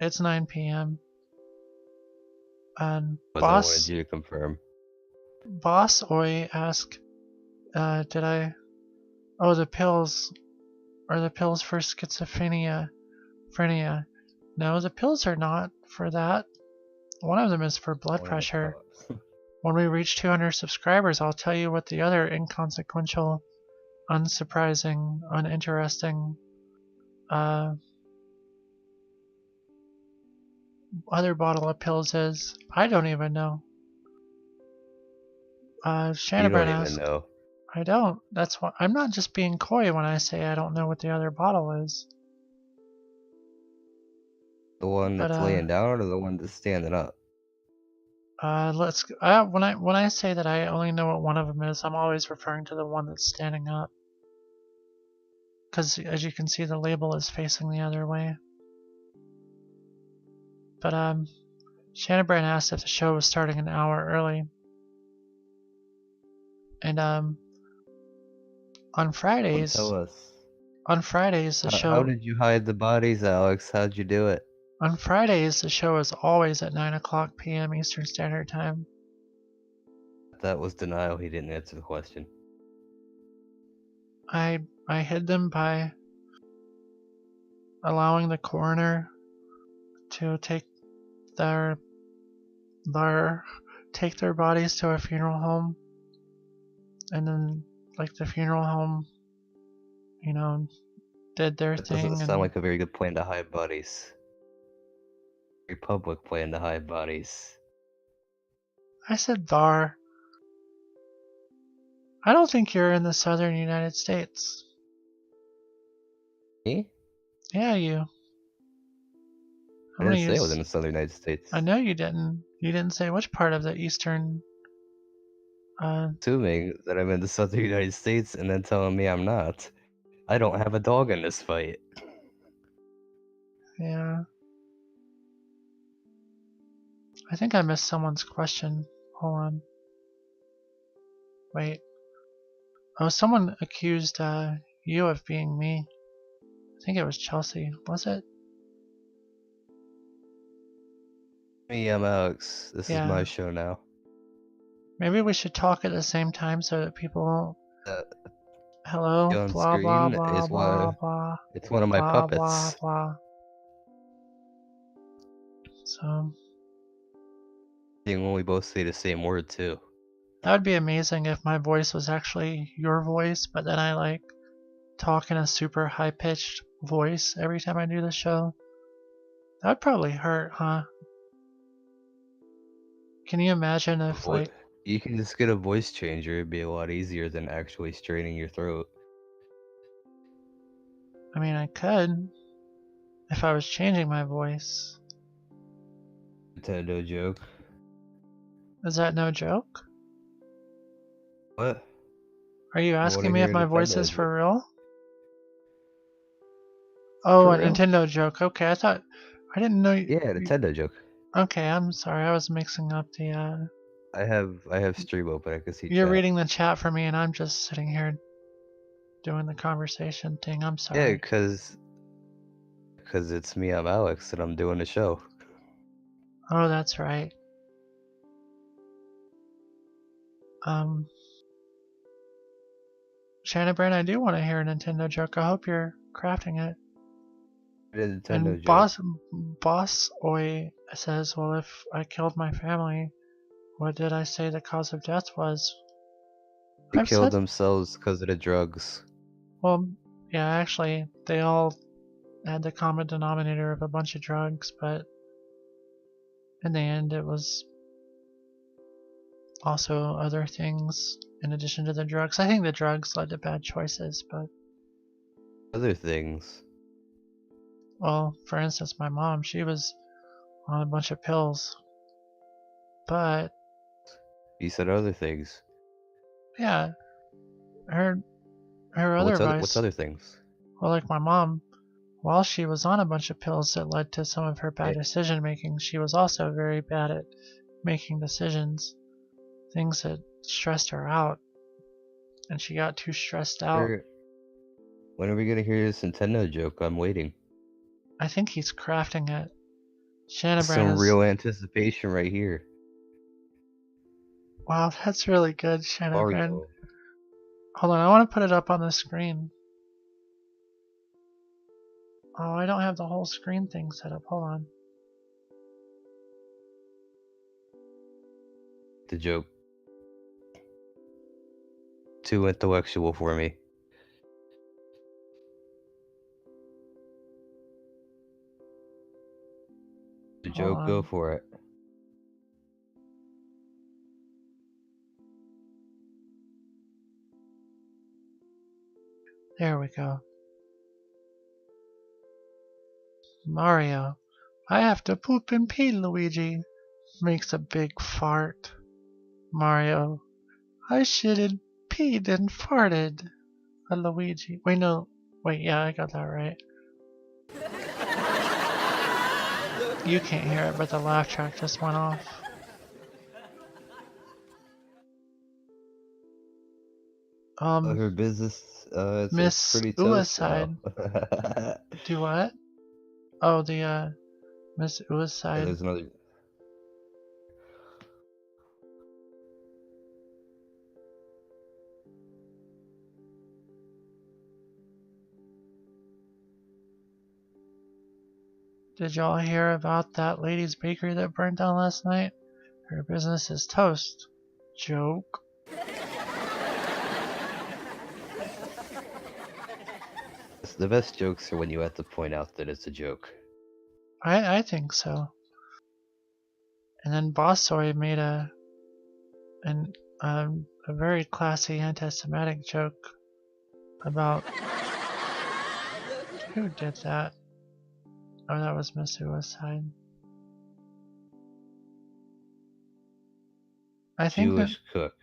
It's 9 p.m. And I Boss wanted you to confirm. Oi asked, did I... Oh, the pills. Are the pills for schizophrenia? No, the pills are not for that. One of them is for blood pressure. When we reach 200 subscribers, I'll tell you what the other inconsequential, unsurprising, uninteresting, other bottle of pills is. I don't even know. You Shannabran don't asked. even know. I don't. That's why I'm not just being coy when I say I don't know what the other bottle is. The one that's laying down or the one that's standing up? When I say that I only know what one of them is, I'm always referring to the one that's standing up. Because as you can see, the label is facing the other way. But Shannabran asked if the show was starting an hour early. And on Fridays, Tell us. the show. How did you hide the bodies, Alex? How'd you do it? On Fridays, the show is always at 9 o'clock p.m. Eastern Standard Time. That was denial. He didn't answer the question. I hid them by allowing the coroner to take their bodies to a funeral home, and then like the funeral home, did their That thing. doesn't sound like a very good plan to hide bodies. Very public plan to hide bodies. I said thar. I don't think you're in the southern United States. Me? Yeah, you. I didn't say it was in the southern United States. I know you didn't. You didn't say which part of the eastern. Assuming that I'm in the southern United States and then telling me I'm not. I don't have a dog in this fight. Yeah. I think I missed someone's question. Hold on. Wait. Oh, someone accused you of being me. I think it was Chelsea. Was it? Me, I'm Alex. This is my show now. Maybe we should talk at the same time so that people won't. Hello? On Blah blah screen blah is blah one. blah It's one of my blah blah puppets. blah. So When we both say the same word too. that would be amazing if my voice was actually your voice, but then I like talk in a super high pitched voice every time I do the show. That'd probably hurt, huh? Can you imagine if What? like You can just get a voice changer. It'd be a lot easier than actually straining your throat. I mean I could if I was changing my voice. Nintendo joke. Is that no joke? What? Are you I want to asking me hear if a my voice Nintendo is joke. for real? Oh, For a real? Nintendo joke. Okay, I didn't know Yeah, Nintendo joke. Okay, I'm sorry. I was mixing up the I have stream open. I can see You're chat. reading the chat for me and I'm just sitting here doing the conversation thing. I'm Yeah, sorry. cause it's me. I'm Alex, and I'm doing the show. Oh, that's right. Shannon Brand, I do want to hear a Nintendo joke. I hope you're crafting it. A Nintendo And joke. Boss Oi says, well, if I killed my family, what did I say the cause of death was? They I've killed said, themselves because of the drugs. well, yeah, actually, they all had the common denominator of a bunch of drugs, but in the end, it was also other things in addition to the drugs. I think the drugs led to bad choices, but, Other things. well, for instance, my mom, she was on a bunch of pills, but You said other things. yeah, her other What's vice, other things? well, like my mom, while she was on a bunch of pills that led to some of her bad Yeah. decision making, she was also very bad at making decisions, things that stressed her out, and she got too stressed out. When are we gonna hear this Nintendo joke? I'm waiting. I think he's crafting it. Shannon Brand Some is, real anticipation right here. wow, that's really good, Shannon Brand. Mario. Hold on, I want to put it up on the screen. Oh, I don't have the whole screen thing set up. Hold on. The joke. Too intellectual for me. The Hold joke, go on. for it. There we go. Mario. I have to poop and pee, Luigi. Makes a big fart. Mario. I shitted, peed, and farted. A Luigi. Wait, no. Wait, yeah, I got that right. You can't hear it, but the laugh track just went off. Her business, it's Miss pretty toast now. Uaside. Do what? Oh, the, Miss Uaside. There's another. Did y'all hear about that lady's bakery that burned down last night? Her business is toast. Joke. The best jokes are when you have to point out that it's a joke. I think so. And then Bossoy made a very classy anti-Semitic joke about who did that. Oh, that was Miss Suicide. I think Jewish cook. ...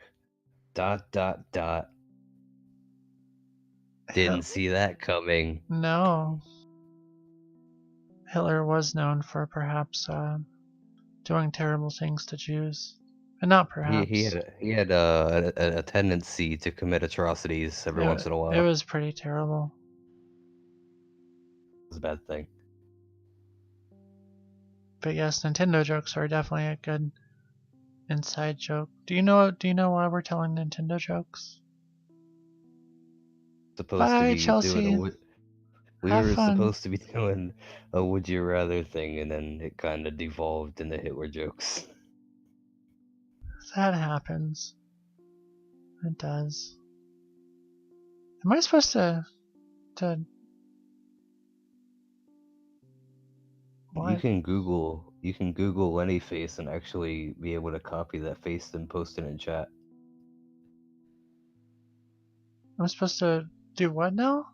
Didn't see that coming. No. Hitler was known for perhaps doing terrible things to Jews, and not perhaps. He had a tendency to commit atrocities every once in a while. It was pretty terrible. It was a bad thing. But yes, Nintendo jokes are definitely a good inside joke. Do you know why we're telling Nintendo jokes? supposed to Bye, be doing a Chelsea. we Have were fun. supposed to be doing a would you rather thing, and then it kind of devolved into Hitler jokes. That happens. It does. Am I supposed to You what? can Google Lenny face and actually be able to copy that face and post it in chat. I'm supposed to do what now?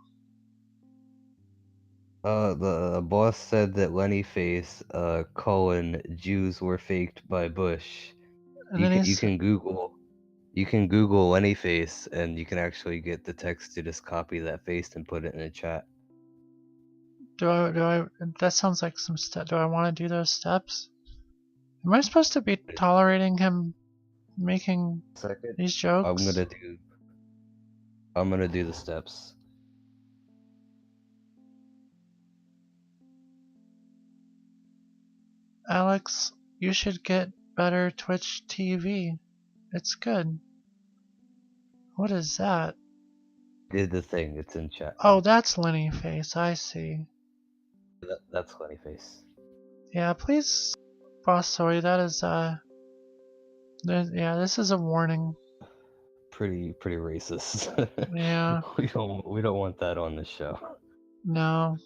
The boss said that Lenny face, colon, Jews were faked by Bush. And then You can Google Lenny face and you can actually get the text to just copy that face and put it in the chat. that sounds like some step. Do I want to do those steps? Am I supposed to be tolerating him making Second, these jokes? I'm gonna do the steps. Alex, you should get better Twitch TV. It's good. What is that? Did the thing, it's in chat. Oh, that's Lenny Face. I see. That's Lenny face. Yeah, please, Boss Soy, that is, yeah, this is a warning. Pretty racist. Yeah, we don't want that on the show. no.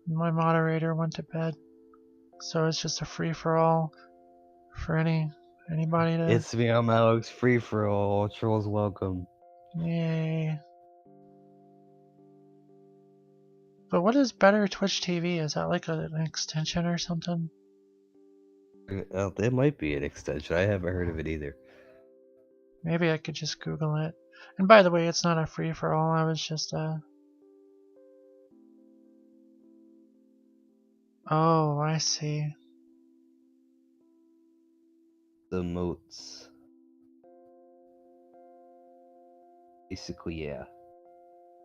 My moderator went to bed, so it's just a free-for-all for anybody to... It's me, I'm Alex, free for all, trolls welcome. Yay. But what is better Twitch TV? Is that like an extension or something? It might be an extension, I haven't heard of it either. Maybe I could just Google it. And by the way, it's not a free-for-all, I was just, Oh, I see. The moats. Basically, yeah.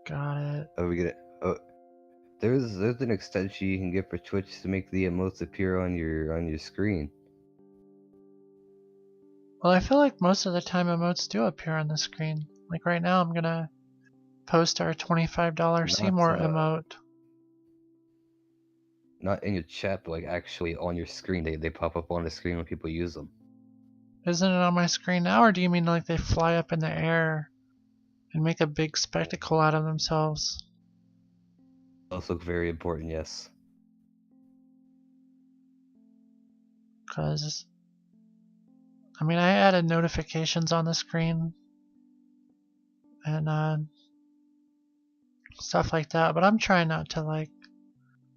Got it. Are we gonna... Oh, there's an extension you can get for Twitch to make the emotes appear on your screen. Well, I feel like most of the time emotes do appear on the screen. Like right now, I'm gonna post our $25 Seymour emote. Not in your chat, but like actually on your screen. They pop up on the screen when people use them. Isn't it on my screen now, or do you mean like they fly up in the air and make a big spectacle out of themselves? Those look very important, yes. Because, I mean, I added notifications on the screen and stuff like that, but I'm trying not to like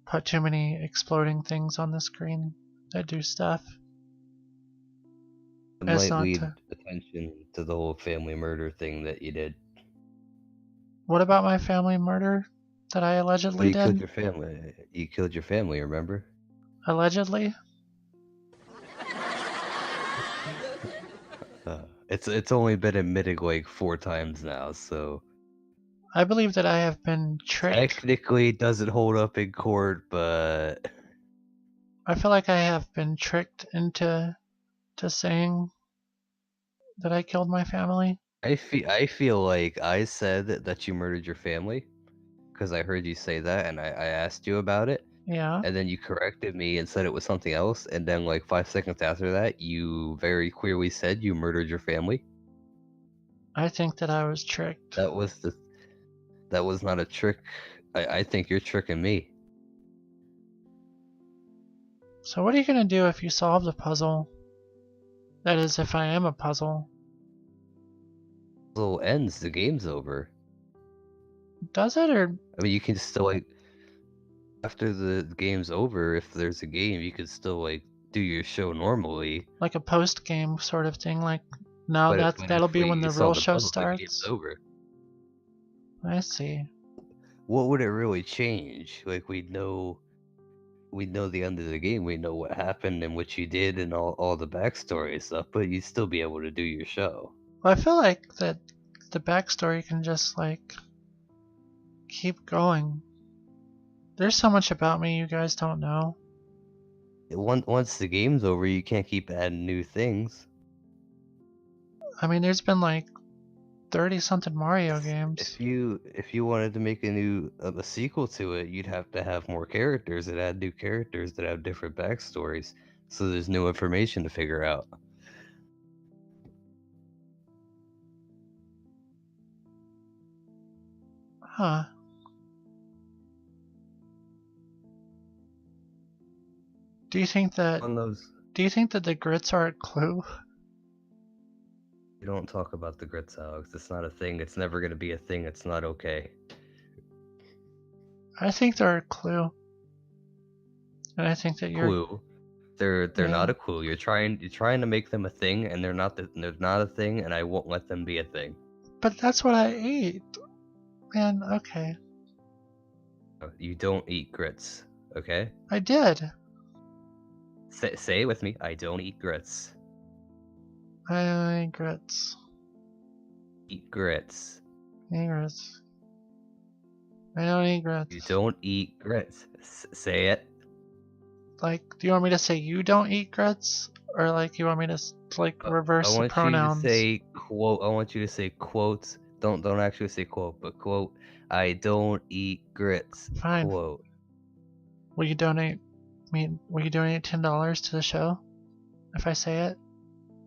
put too many exploding things on the screen that do stuff. It It's might not lead to... attention to the whole family murder thing that you did. What about my family murder that I allegedly You did? killed your family. You killed your family, remember? Allegedly? It's only been admitted like 4 times now, so I believe that I have been tricked. technically it doesn't hold up in court, but I feel like I have been tricked into saying that I killed my family. I feel like I said that you murdered your family because I heard you say that and I asked you about it. Yeah. And then you corrected me and said it was something else, and then like 5 seconds after that, you very clearly said you murdered your family. I think that I was tricked. That was not a trick. I think you're tricking me. So what are you gonna do if you solve the puzzle? That is, if I am a puzzle. Puzzle ends, the game's over. Does it, or... I mean, you can still like after the game's over, if there's a game, you could still like do your show normally. like a post-game sort of thing, like... No, But that'll if be when the solve real the show puzzle, the game's starts. over. I see. What would it really change? Like we know the end of the game. We know what happened and what you did and all the backstory and stuff. But you'd still be able to do your show. Well, I feel like that the backstory can just like keep going. There's so much about me you guys don't know. Once the game's over, you can't keep adding new things. I mean, there's been like 30-something Mario games. If you wanted to make a sequel to it, you'd have to have more characters that add new characters that have different backstories, so there's new information to figure out. Huh. Do you think that On those, the grits are a clue? you don't talk about the grits, Alex. It's not a thing. It's never going to be a thing. It's not okay. I think they're a clue. And I think that you're Clue. They're Yeah. not a clue. You're trying to make them a thing, and they're not a thing, and I won't let them be a thing. But that's what I ate. Man, okay. You don't eat grits, okay? I did. Say it with me. I don't eat grits. I don't eat grits. Eat grits. Eat grits. I don't eat grits. You don't eat grits. Say it. Like, do you want me to say you don't eat grits? Or like you want me to like reverse I the want pronouns? you to say quote. I want you to say quotes. Don't actually say quote, but quote. I don't eat grits. Fine. Quote. Will you donate $10 to the show if I say it?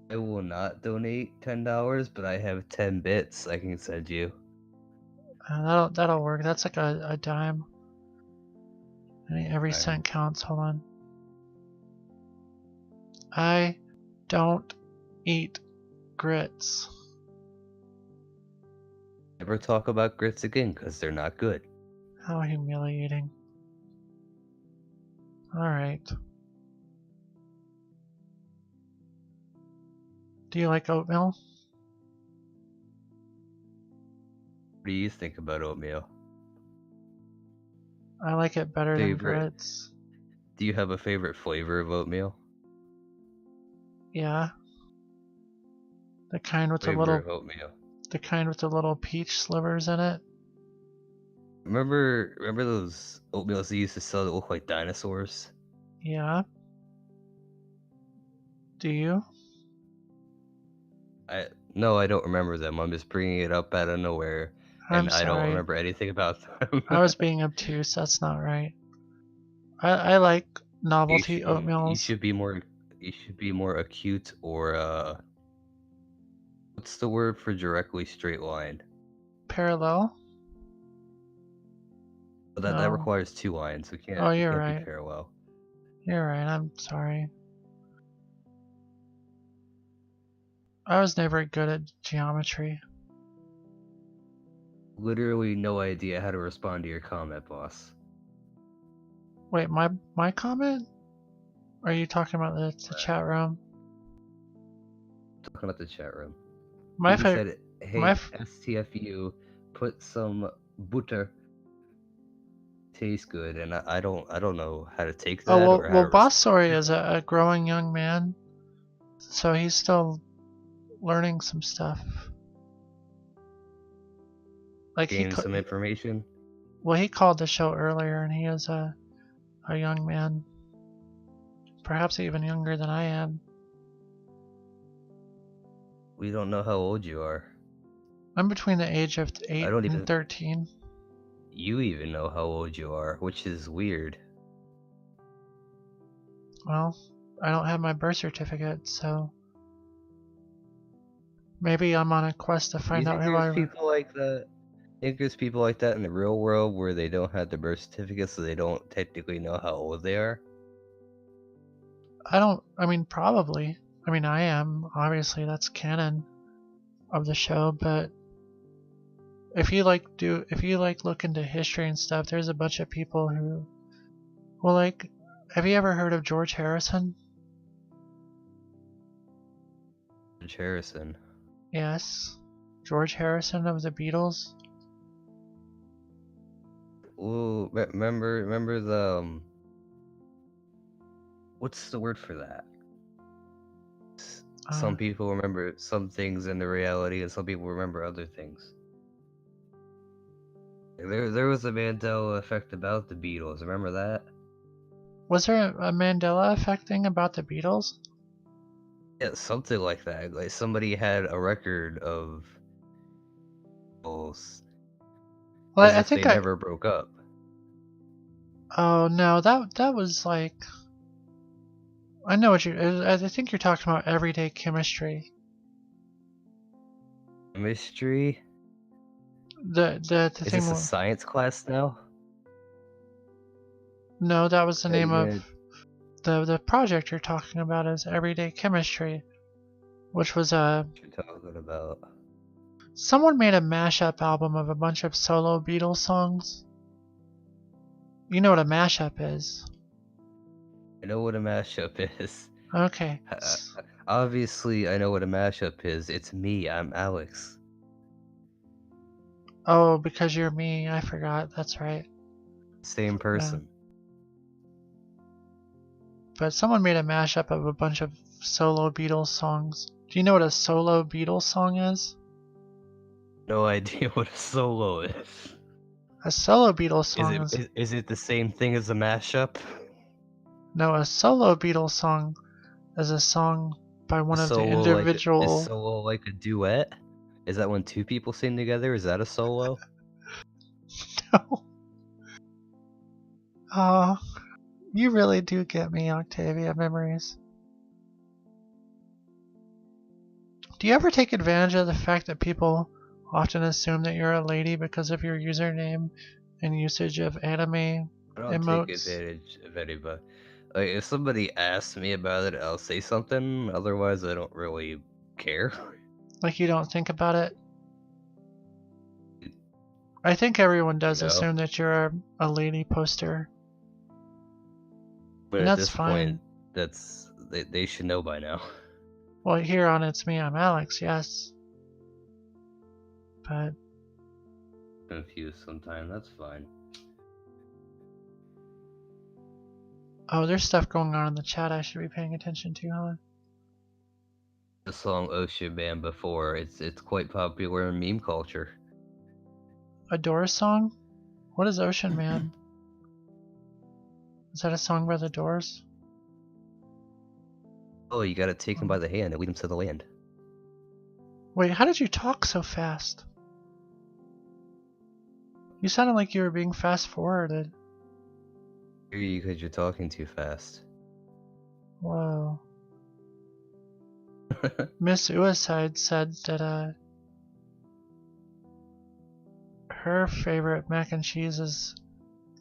I will not donate $10, but I have 10 bits I can send you. That'll work. That's like a dime. Every Dime. cent counts. Hold on. I don't eat grits. Never talk about grits again, because they're not good. How humiliating. Alright. Do you like oatmeal? What do you think about oatmeal? I like it better than Favorite. grits. Do you have a favorite flavor of oatmeal? Yeah. The kind with Flavor of oatmeal. the kind with the little peach slivers in it. Remember those oatmeals they used to sell that look like dinosaurs? Yeah. Do you? No, I don't remember them. I'm just bringing it up out of nowhere, I'm and I don't sorry. remember anything about them. I was being obtuse. That's not right. I like novelty oatmeals. You should be more acute, or what's the word for directly straight line? Parallel? But that No. requires 2 lines. So Oh, it you're can't right. be parallel. You're right. I'm sorry. I was never good at geometry. Literally no idea how to respond to your comment, boss. Wait, my comment? Or are you talking about the chat room? Talking about the chat room. My You just favorite. said, hey, STFU, put some butter. Tastes good, and I don't know how to take that. Oh or how well, to Boss Story is a growing young man, so he's still learning some stuff. Like gain some information. Well, he called the show earlier, and he is a young man, perhaps even younger than I am. We don't know how old you are. I'm between the age of 8 and 13. You even know how old you are, which is weird. Well, I don't have my birth certificate, so maybe I'm on a quest to find out who I am. People like that? I think there's people like that in the real world where they don't have their birth certificate, so they don't technically know how old they are. I mean, probably. I mean, I am. Obviously, that's canon of the show, but if you look into history and stuff, there's a bunch of people who, well, like, have you ever heard of George Harrison? George Harrison. Yes, George Harrison of the Beatles. Ooh, remember the what's the word for that? Some people remember some things in the reality, and some people remember other things. There was a Mandela effect about the Beatles. Remember that? Was there a Mandela effect thing about the Beatles? Yeah, something like that. Like somebody had a record of As Well, I if they think I. never broke up. Oh no, that was like. I know what you. I think you're talking about Everyday Chemistry. Chemistry? The Is thing. this a science class now? No, that was the name You're of gonna the project you're talking about is Everyday Chemistry, which was what you're talking about. someone made a mashup album of a bunch of solo Beatles songs. You know what a mashup is? I know what a mashup is. Okay. Obviously, I know what a mashup is. It's me. I'm Alex. Oh, because you're me, I forgot. That's right. Same Yeah. person. But someone made a mashup of a bunch of solo Beatles songs. Do you know what a solo Beatles song is? No idea what a solo is. A solo Beatles Is song it is it the same thing as a mashup? no, a solo Beatles song is a song by one of the Is individual. solo like a duet? Is that when two people sing together? Is that a solo? No. Oh, you really do get me, Octavia Memories. Do you ever take advantage of the fact that people often assume that you're a lady because of your username and usage of anime I don't take emotes? advantage of anybody. Like, if somebody asks me about it, I'll say something. Otherwise, I don't really care. Like you don't think about it? I think everyone does No. assume that you're a lady poster. But And at that's this fine. point, they should know by now. Well, here on It's Me, I'm Alex, yes. But, Confused sometimes. That's fine. oh, there's stuff going on in the chat I should be paying attention to, huh? The song Ocean Man before. It's quite popular in meme culture. A Doors song? What is Ocean Man? Is that a song by the Doors? Oh, you gotta take him by the hand and lead him to the land. Wait, how did you talk so fast? You sounded like you were being fast forwarded. Hear you because you're talking too fast. Whoa. Miss Suicide said that her favorite mac and cheese is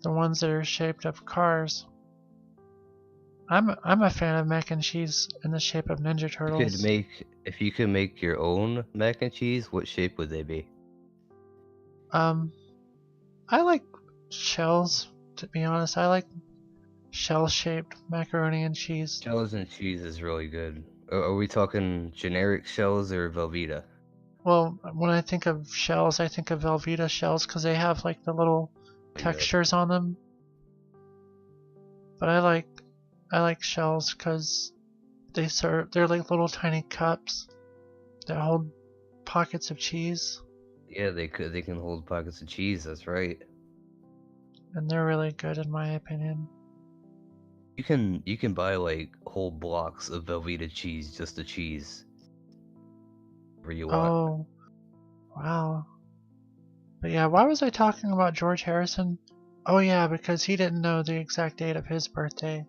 the ones that are shaped of cars. I'm a fan of mac and cheese in the shape of Ninja Turtles. If you could make your own mac and cheese, what shape would they be? I like shells, to be honest. I like shell-shaped macaroni and cheese. Shells and cheese is really good. Are we talking generic shells or Velveeta? Well, when I think of shells, I think of Velveeta shells because they have like the little textures on them. But I like shells because they're like little tiny cups that hold pockets of cheese, Yeah, they can hold pockets of cheese. That's right. and they're really good in my opinion. You can buy like whole blocks of Velveeta cheese, just the cheese. Where you want. Oh, wow. But yeah, why was I talking about George Harrison? Oh yeah, because he didn't know the exact date of his birthday.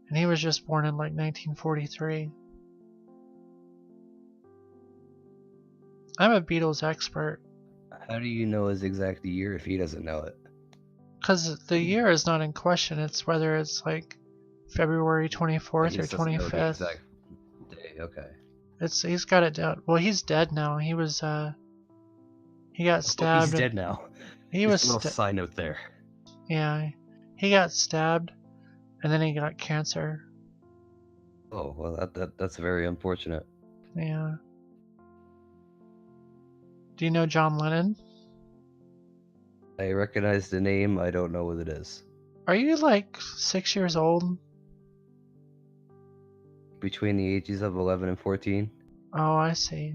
And he was just born in like 1943. I'm a Beatles expert. How do you know his exact year if he doesn't know it? Because the year is not in question, it's whether it's like February He 24th or just doesn't know the 25th. exact day. Okay. He's got it down. Well, he's dead now. He got stabbed. He's dead now. He Just was a little side note there. yeah, he got stabbed, and then he got cancer. Oh well, that's very unfortunate. Yeah. Do you know John Lennon? I recognize the name. I don't know what it is. Are you like 6 years old? Between the ages of 11 and 14. Oh, I see.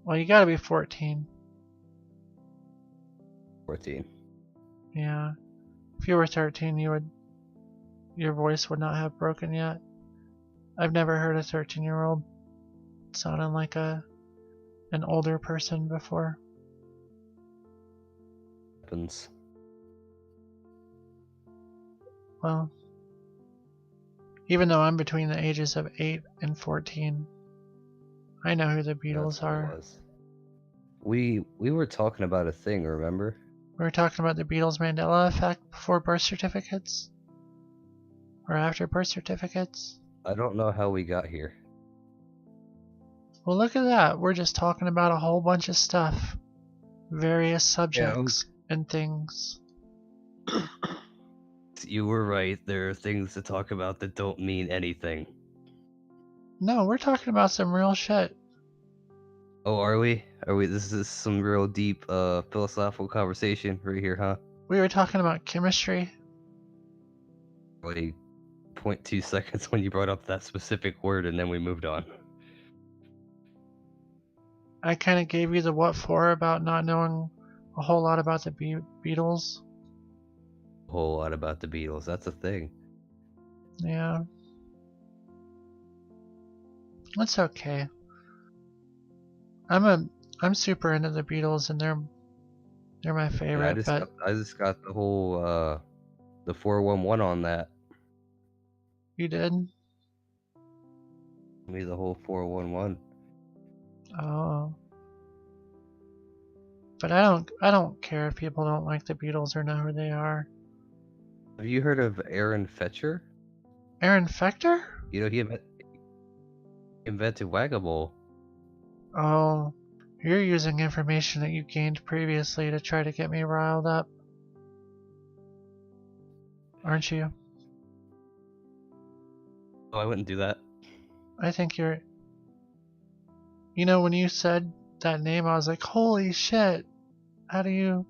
Well, you gotta be 14. 14. Yeah. If you were 13, your voice would not have broken yet. I've never heard a 13-year-old sounding like a an older person before. Happens. Well, even though I'm between the ages of 8 and 14, I know who the Beatles That's what it are. was. We were talking about a thing, remember? We were talking about the Beatles Mandela effect before birth certificates? Or after birth certificates? I don't know how we got here. Well, look at that. We're just talking about a whole bunch of stuff. Various subjects and things. You were right. There are things to talk about that don't mean anything. No, we're talking about some real shit. Oh, are we? Are we? This is some real deep philosophical conversation right here, huh? We were talking about chemistry. Like 0.2 seconds when you brought up that specific word, and then we moved on. I kind of gave you the what for about not knowing a whole lot about the Beatles. A whole lot about the Beatles. That's a thing. Yeah. That's okay. I'm super into the Beatles and they're my favorite, I just got the whole the 411 on that. You did? Me the whole 411. Oh. But I don't care if people don't like the Beatles or know who they are. Have you heard of Aaron Fetcher? Aaron Fector? You know, he invented Whack-A-Mole. Oh, you're using information that you gained previously to try to get me riled up. Aren't you? Oh, I wouldn't do that. I think you're... You know, when you said that name, I was like, holy shit, how do you...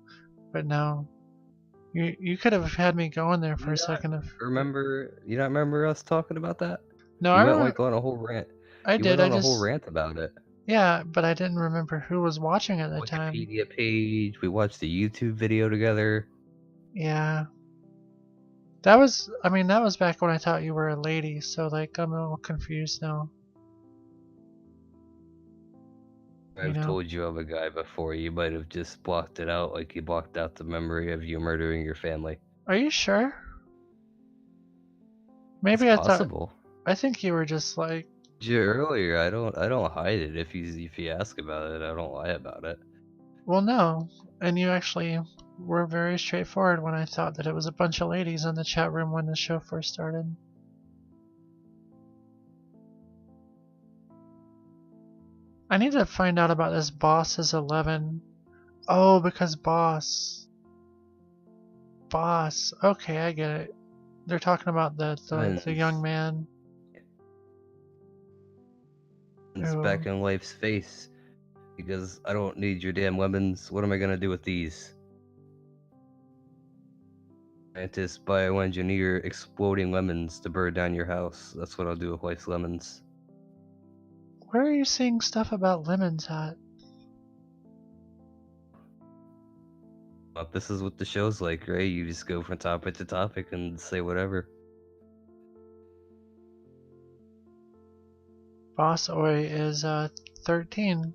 But no. You could have had me going there for a second. You don't remember us talking about that? No, You I went remember... like on a whole rant. I You did, went on a whole rant about it. Yeah, but I didn't remember who was watching at the time. Wikipedia page. We watched the YouTube video together. Yeah. That was back when I thought you were a lady, so like I'm a little confused now. I've told you I'm a guy before. You might have just blocked it out like you blocked out the memory of you murdering your family. Are you sure? Maybe It's possible. I think you were just like Earlier, I don't hide it. If you ask about it, I don't lie about it. Well, no. And you actually were very straightforward when I thought that it was a bunch of ladies in the chat room when the show first started. I need to find out about this Boss is 11. Oh, because Boss. Okay, I get it. They're talking about the young man. It's back in life's face. Because I don't need your damn lemons. What am I gonna do with these? Scientists bioengineer exploding lemons to burn down your house. That's what I'll do with life's lemons. Where are you seeing stuff about lemons at? Well, this is what the show's like, right? You just go from topic to topic and say whatever. Boss Oi is 13.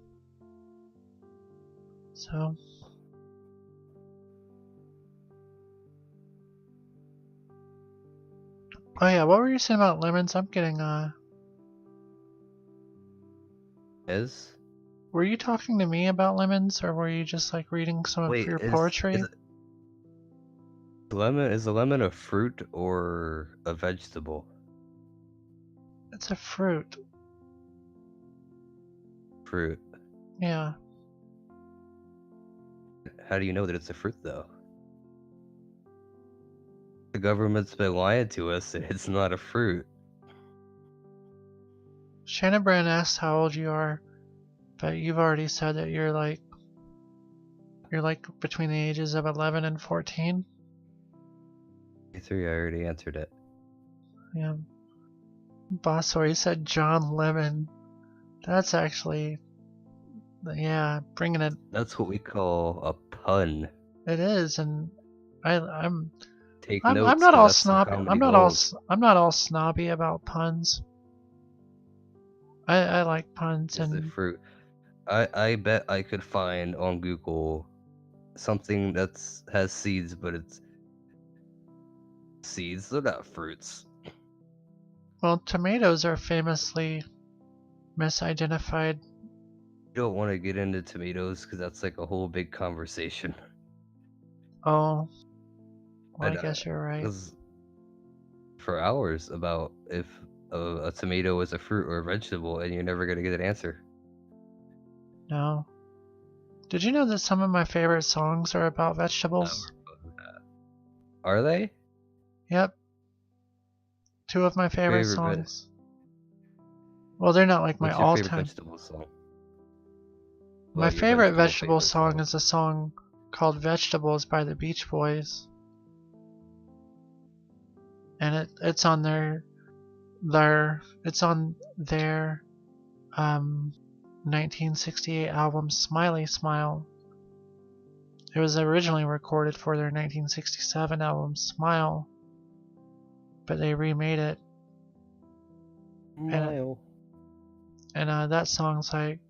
So oh yeah, what were you saying about lemons? I'm getting Is? Were you talking to me about lemons, or were you just like reading some of your poetry? Is a lemon a fruit or a vegetable? It's a fruit. Fruit. Yeah. How do you know that it's a fruit, though? The government's been lying to us that it's not a fruit. Shannon Brand asked how old you are, but you've already said that you're like between the ages of 11 and 14. 3, I already answered it. Yeah. Bossori said John Lemon. That's actually, yeah, bringing it. That's what we call a pun. It is, and I'm not all snobby. I'm not all snobby about puns. I like puns It's and a fruit. I bet I could find on Google something has seeds, but it's seeds. They're not fruits. Well, tomatoes are famously misidentified. You don't want to get into tomatoes because that's like a whole big conversation. Oh, well, I But guess you're right. was for hours about if a tomato is a fruit or a vegetable, and you're never gonna get an answer. No. Did you know that some of my favorite songs are about vegetables? Are they? Yep. Two of my favorite Favorite songs. Well, they're not like my What's your favorite all-time. vegetable song? My Well, your favorite vegetable song song. is a song called Vegetables by the Beach Boys. And it's on their 1968 album Smiley Smile. It was originally recorded for their 1967 album Smile, but they remade it. Mile. And that song's like,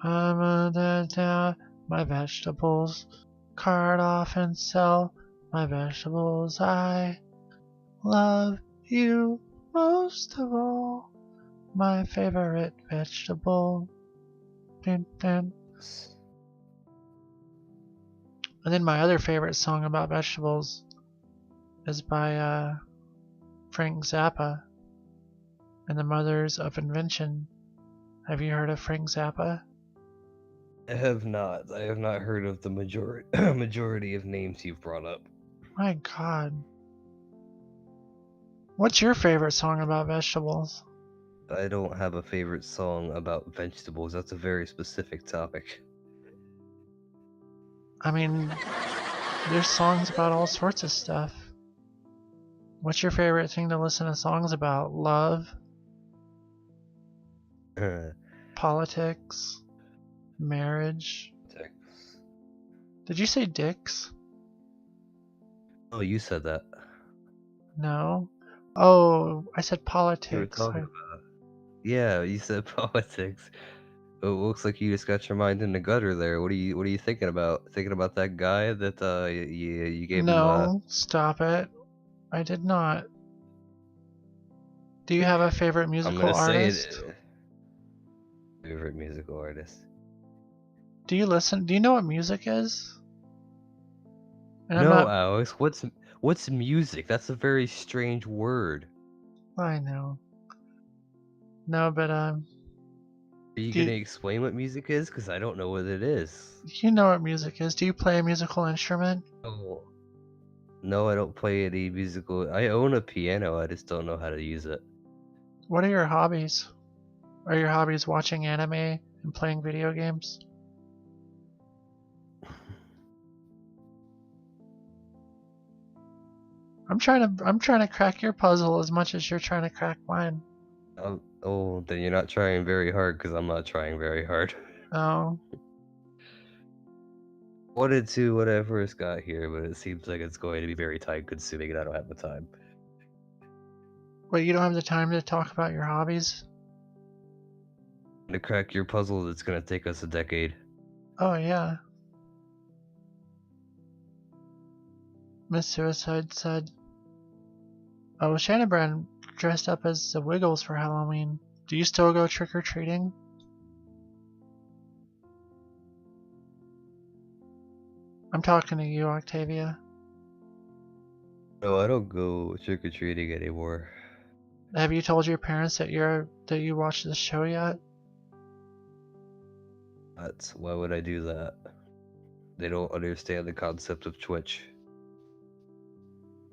I'm a my vegetables, cart off and sell my vegetables. I love you most of all, my favorite vegetable. Dun, dun. And then my other favorite song about vegetables is by Frank Zappa and the Mothers of Invention. Have you heard of Frank Zappa? I have not. I have not heard of the majority of names you've brought up. My God. What's your favorite song about vegetables? I don't have a favorite song about vegetables. That's a very specific topic. I mean, there's songs about all sorts of stuff. What's your favorite thing to listen to songs about? Love? Politics? Marriage? Did you say dicks? Oh, you said that. No. Oh, I said You were politics. talking about. Yeah, you said politics. It looks like you just got your mind in the gutter there. What are you thinking about? Thinking about that guy that you gave him No, stop it. I did not. Do you have a favorite I'm musical gonna say artist? it. Favorite musical artist. Do you listen? Do you know what music is? And No, I'm not. Alex. What's music? That's a very strange word. I know. No, but Are you do gonna explain what music is? Because I don't know what it is. you know what music is? Do you play a musical instrument? Oh. No, I don't play any musical. I own a piano. I just don't know how to use it. What are your hobbies? Are your hobbies watching anime and playing video games? I'm trying to crack your puzzle as much as you're trying to crack mine. Oh, then you're not trying very hard because I'm not trying very hard. Oh, Wanted to when I first got here, but it seems like it's going to be very time consuming and I don't have the time. wait, you don't have the time to talk about your hobbies? To crack your puzzle, it's going to take us a decade. Oh, yeah. Miss Suicide said, oh, Shannonbrand dressed up as the Wiggles for Halloween. Do you still go trick-or-treating? I'm talking to you, Octavia. No, I don't go trick-or-treating anymore. Have you told your parents that you watched the show yet? Why would I do that? They don't understand the concept of Twitch.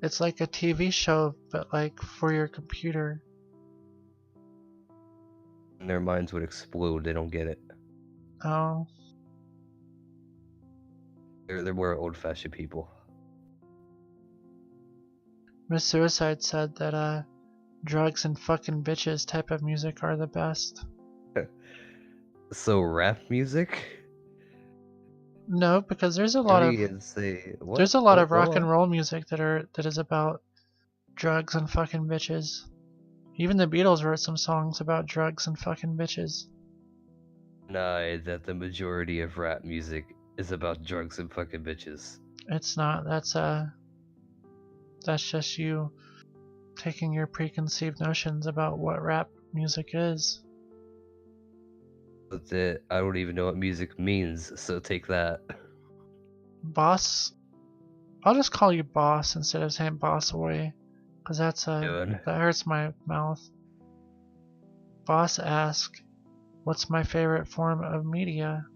It's like a TV show, but like for your computer. And their minds would explode. They don't get it. Oh. They're more old-fashioned people. Miss Suicide said that drugs and fucking bitches type of music are the best. So rap music? No, because there's a lot of there's a lot of rock and roll music that is about drugs and fucking bitches. Even the Beatles wrote some songs about drugs and fucking bitches. deny that the majority of rap music is about drugs and fucking bitches. It's not. That's just you taking your preconceived notions about what rap music is. But that I don't even know what music means, so take that. Boss, I'll just call you boss instead of saying boss away, cause that Doing. hurts my mouth. Boss asked, "What's my favorite form of media?"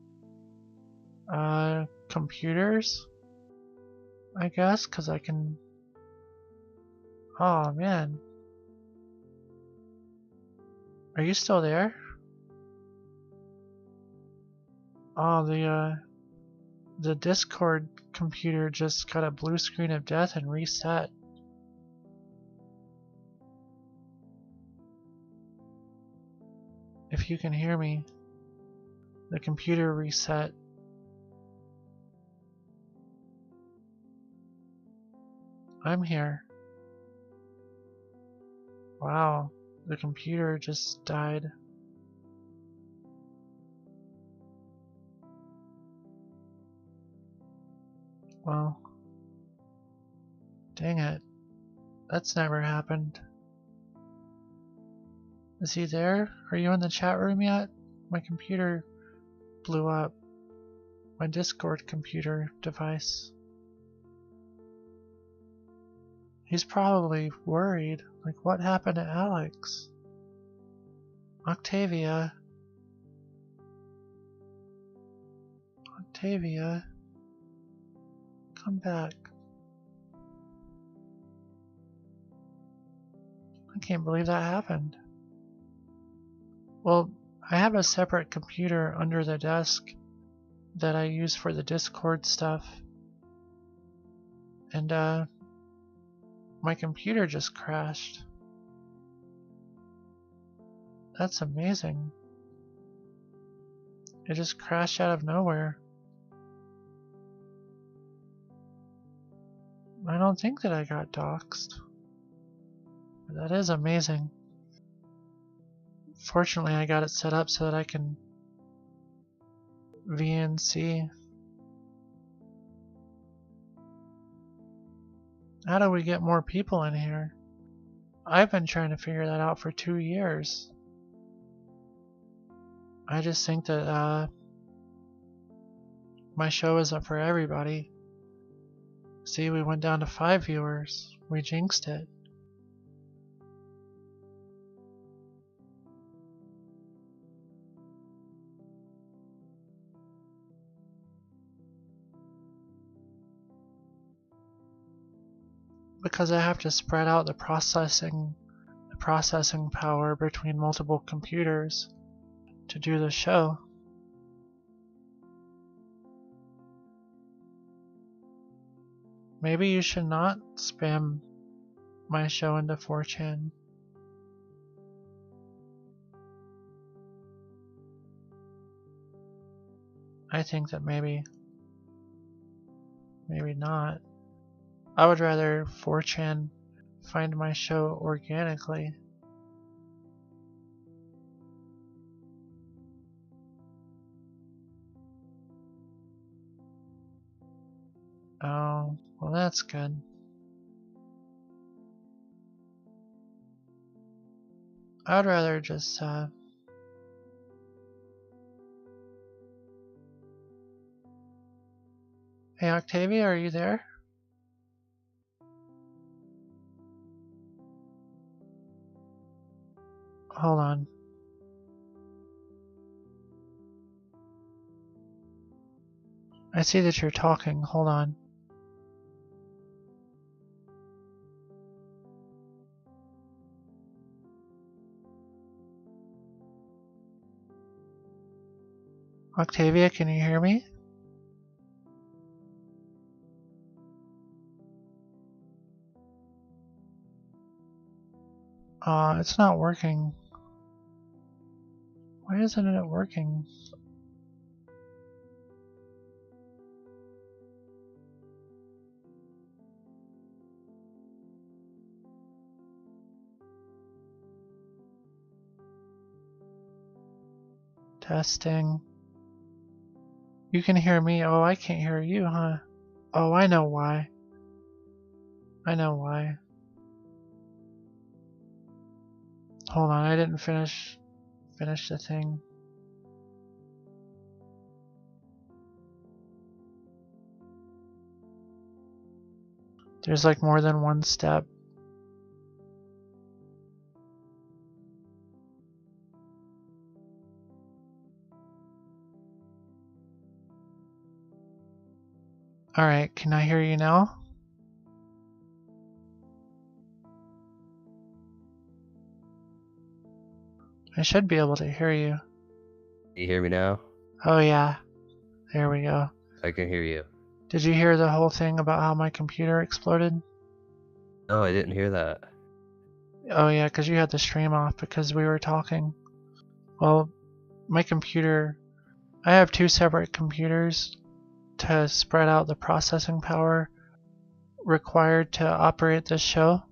Computers, I guess, cause I can. Oh man, are you still there? Oh, the Discord computer just got a blue screen of death and reset. If you can hear me, the computer reset. I'm here. Wow, the computer just died. Well, dang it. That's never happened. Is he there? Are you in the chat room yet? My computer blew up. My Discord computer device. He's probably worried. Like, what happened to Alex? Octavia? Octavia? Come back. I can't believe that happened. Well, I have a separate computer under the desk that I use for the Discord stuff. And, my computer just crashed. That's amazing. It just crashed out of nowhere. I don't think that I got doxxed. But that is amazing. Fortunately, I got it set up so that I can VNC. How do we get more people in here? I've been trying to figure that out for 2 years. I just think that my show isn't for everybody. See, we went down to 5 viewers. We jinxed it. Because I have to spread out the processing power between multiple computers to do the show. Maybe you should not spam my show into 4chan. I think that maybe not. I would rather 4chan find my show organically. Oh, well that's good. I would rather just Hey Octavia, are you there? Hold on. I see that you're talking. Hold on. Octavia, can you hear me? It's not working. Why isn't it working? Testing. You can hear me. Oh, I can't hear you, huh? Oh, I know why. I know why. Hold on, I didn't finish the thing. There's like more than one step. Alright, can I hear you now? I should be able to hear you. You hear me now? Oh yeah, there we go. I can hear you. Did you hear the whole thing about how my computer exploded? No, I didn't hear that. Oh yeah, because you had the stream off because we were talking. Well, my computer, I have two separate computers to spread out the processing power required to operate this show.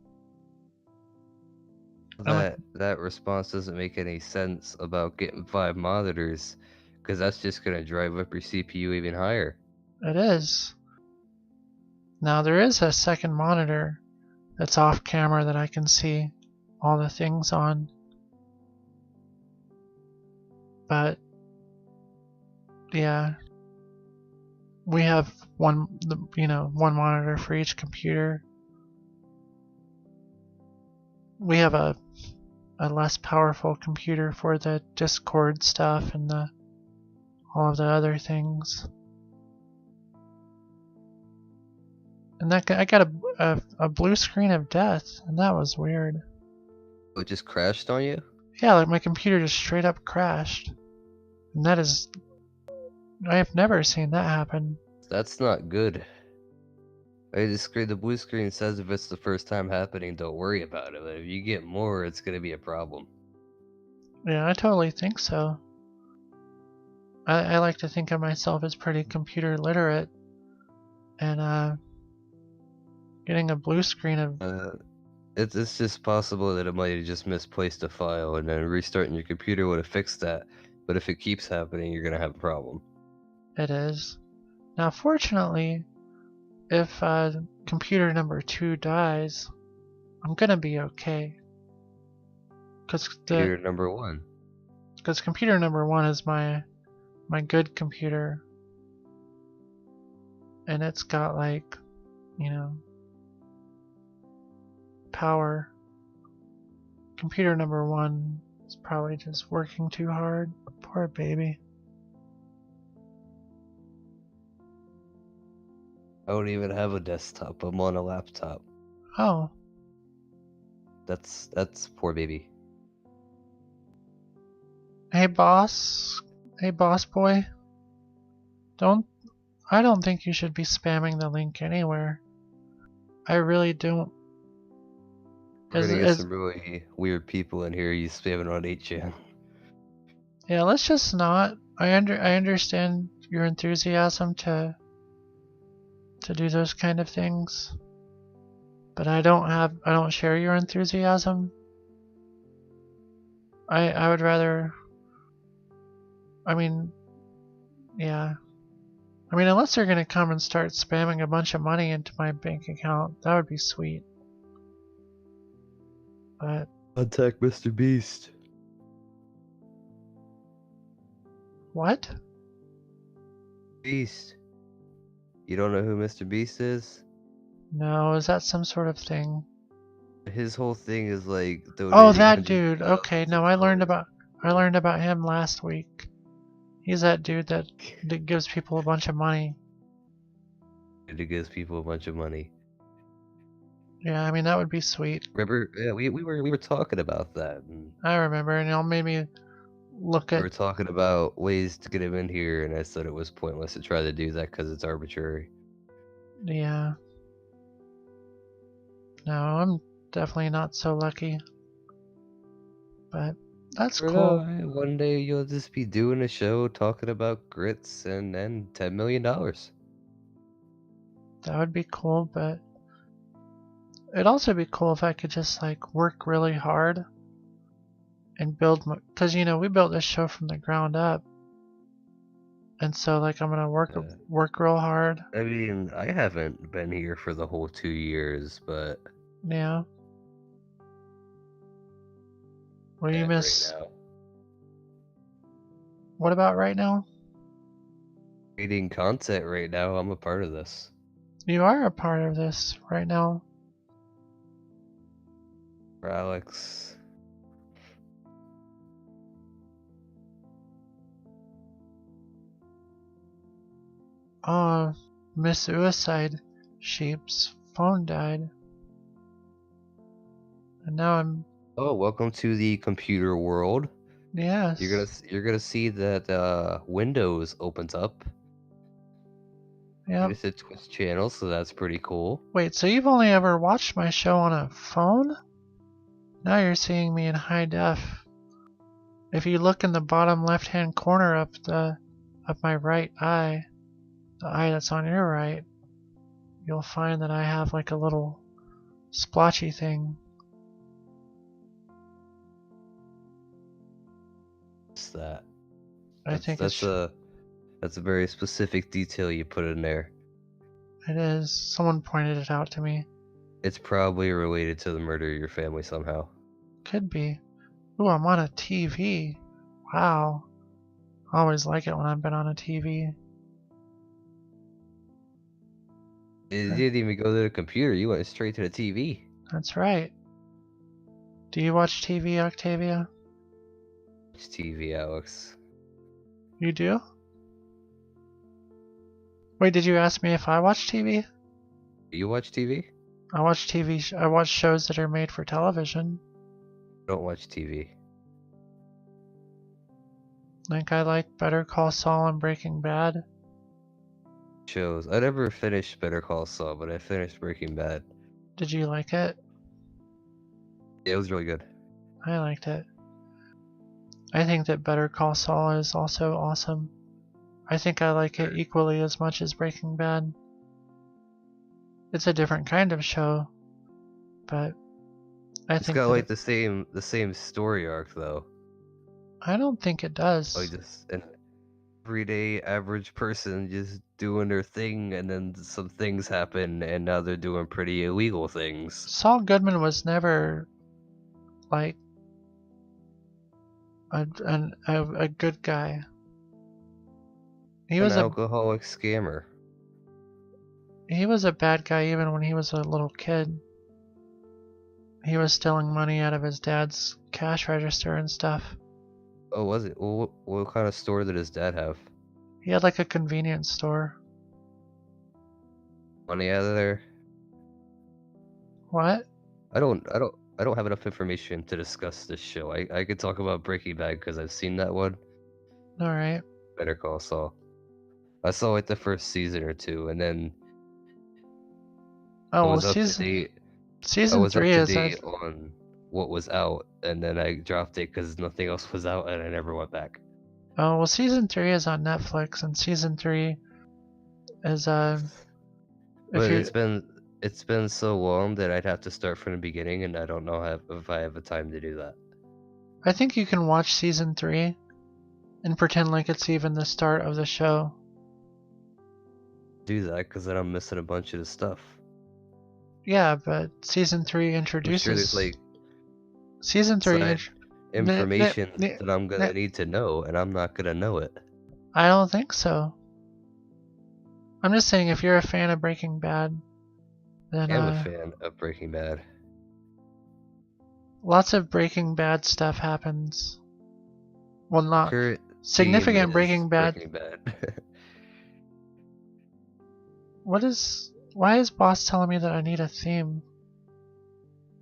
That response doesn't make any sense about getting 5 monitors, because that's just gonna drive up your CPU even higher. It is. Now there is a second monitor that's off camera that I can see all the things on. But yeah, we have one monitor for each computer. We have a less powerful computer for the Discord stuff and all of the other things. And I got a blue screen of death, and that was weird. It just crashed on you? Yeah, like my computer just straight up crashed. And that is... I have never seen that happen. That's not good. The blue screen says if it's the first time happening, don't worry about it. But if you get more, it's gonna be a problem. Yeah, I totally think so. I like to think of myself as pretty computer literate. And getting a blue screen of... It's just possible that it might have just misplaced a file, and then restarting your computer would have fixed that. But if it keeps happening, you're gonna have a problem. It is. Now, fortunately, if computer number 2 dies, I'm gonna be okay. Computer number 1. Because computer number 1 is my good computer, and it's got like, power. Computer number 1 is probably just working too hard. Poor baby. I don't even have a desktop. I'm on a laptop. Oh. That's poor baby. Hey boss boy. I don't think you should be spamming the link anywhere. I really don't. We're gonna get some really weird people in here. You spamming on 8chan. Yeah, let's just not. I understand your enthusiasm to do those kind of things, but I don't share your enthusiasm. I would rather. I mean, yeah. I mean, unless they're gonna come and start spamming a bunch of money into my bank account, that would be sweet. But Contact Mr. Beast. what? Beast. You don't know who Mr. Beast is? No, is that some sort of thing? His whole thing is like Oh, that dude. Okay, no, I learned about him last week. He's that dude that gives people a bunch of money. It gives people a bunch of money. Yeah, I mean that would be sweet. Remember? Yeah, we were talking about that. And I remember, and it made me look we at. were talking about ways to get him in here, and I said it was pointless to try to do that because it's arbitrary. Yeah. No, I'm definitely not so lucky. But that's cool. One day you'll just be doing a show talking about grits and $10 million. That would be cool, but it'd also be cool if I could just like work really hard and build because we built this show from the ground up, and so like I'm gonna work Yeah. work real hard. I mean, I haven't been here for the whole 2 years, but Yeah. Well, you right miss. now, What about right now? creating content right now, I'm a part of this. You are a part of this right now. For Alex, Miss Suicide Sheep's phone died, and now I'm. oh, welcome to the computer world. Yes. You're gonna see that Windows opens up. Yep. It's a Twitch channel, so that's pretty cool. Wait, so you've only ever watched my show on a phone? Now you're seeing me in high def. If you look in the bottom left-hand corner of my right eye, the eye that's on your right, you'll find that I have like a little splotchy thing. What's that? I think that's a very specific detail you put in there. it is. Someone pointed it out to me. It's probably related to the murder of your family somehow. Could be. Ooh, I'm on a TV. Wow. I always like it when I've been on a TV. You didn't even go to the computer, you went straight to the TV. That's right. Do you watch TV, Octavia? It's TV, Alex. You do? Wait, did you ask me if I watch TV? Do you watch TV? I watch TV. I watch shows that are made for television. Don't watch TV. Like I like Better Call Saul and Breaking Bad. Shows. I never finished Better Call Saul, but I finished Breaking Bad. Did you like it? Yeah, it was really good. I liked it. I think that Better Call Saul is also awesome. I think I like it equally as much as Breaking Bad. It's a different kind of show, but It's got like the same story arc though. I don't think it does. Like just an everyday average person just doing their thing, and then some things happen, and now they're doing pretty illegal things. Saul Goodman was never like a good guy. He was an alcoholic scammer. He was a bad guy even when he was a little kid. He was stealing money out of his dad's cash register and stuff. Oh, was it? Well, what kind of store did his dad have? He had like a convenience store. Money out of there? What? I don't have enough information to discuss this show. I could talk about Breaking Bad because I've seen that one. Alright. Better Call Saul. I saw like the first season or two, and then Oh, I was well, up to date. I was up 3 to is date on what was out, and then I dropped it because nothing else was out, and I never went back. Oh, well, season 3 is on Netflix, and season 3 is But it's been so long that I'd have to start from the beginning, and I don't know if I have the time to do that. I think you can watch season 3 and pretend like it's even the start of the show. Do that because then I'm missing a bunch of the stuff. Yeah, but season 3 introduces. I'm sure there's like season 3 information that I'm gonna need to know, and I'm not gonna know it. I don't think so. I'm just saying, if you're a fan of Breaking Bad, then I'm a fan of Breaking Bad. Lots of Breaking Bad stuff happens. Well, not Current significant theme Breaking is Bad. Breaking Bad. Why is boss telling me that I need a theme?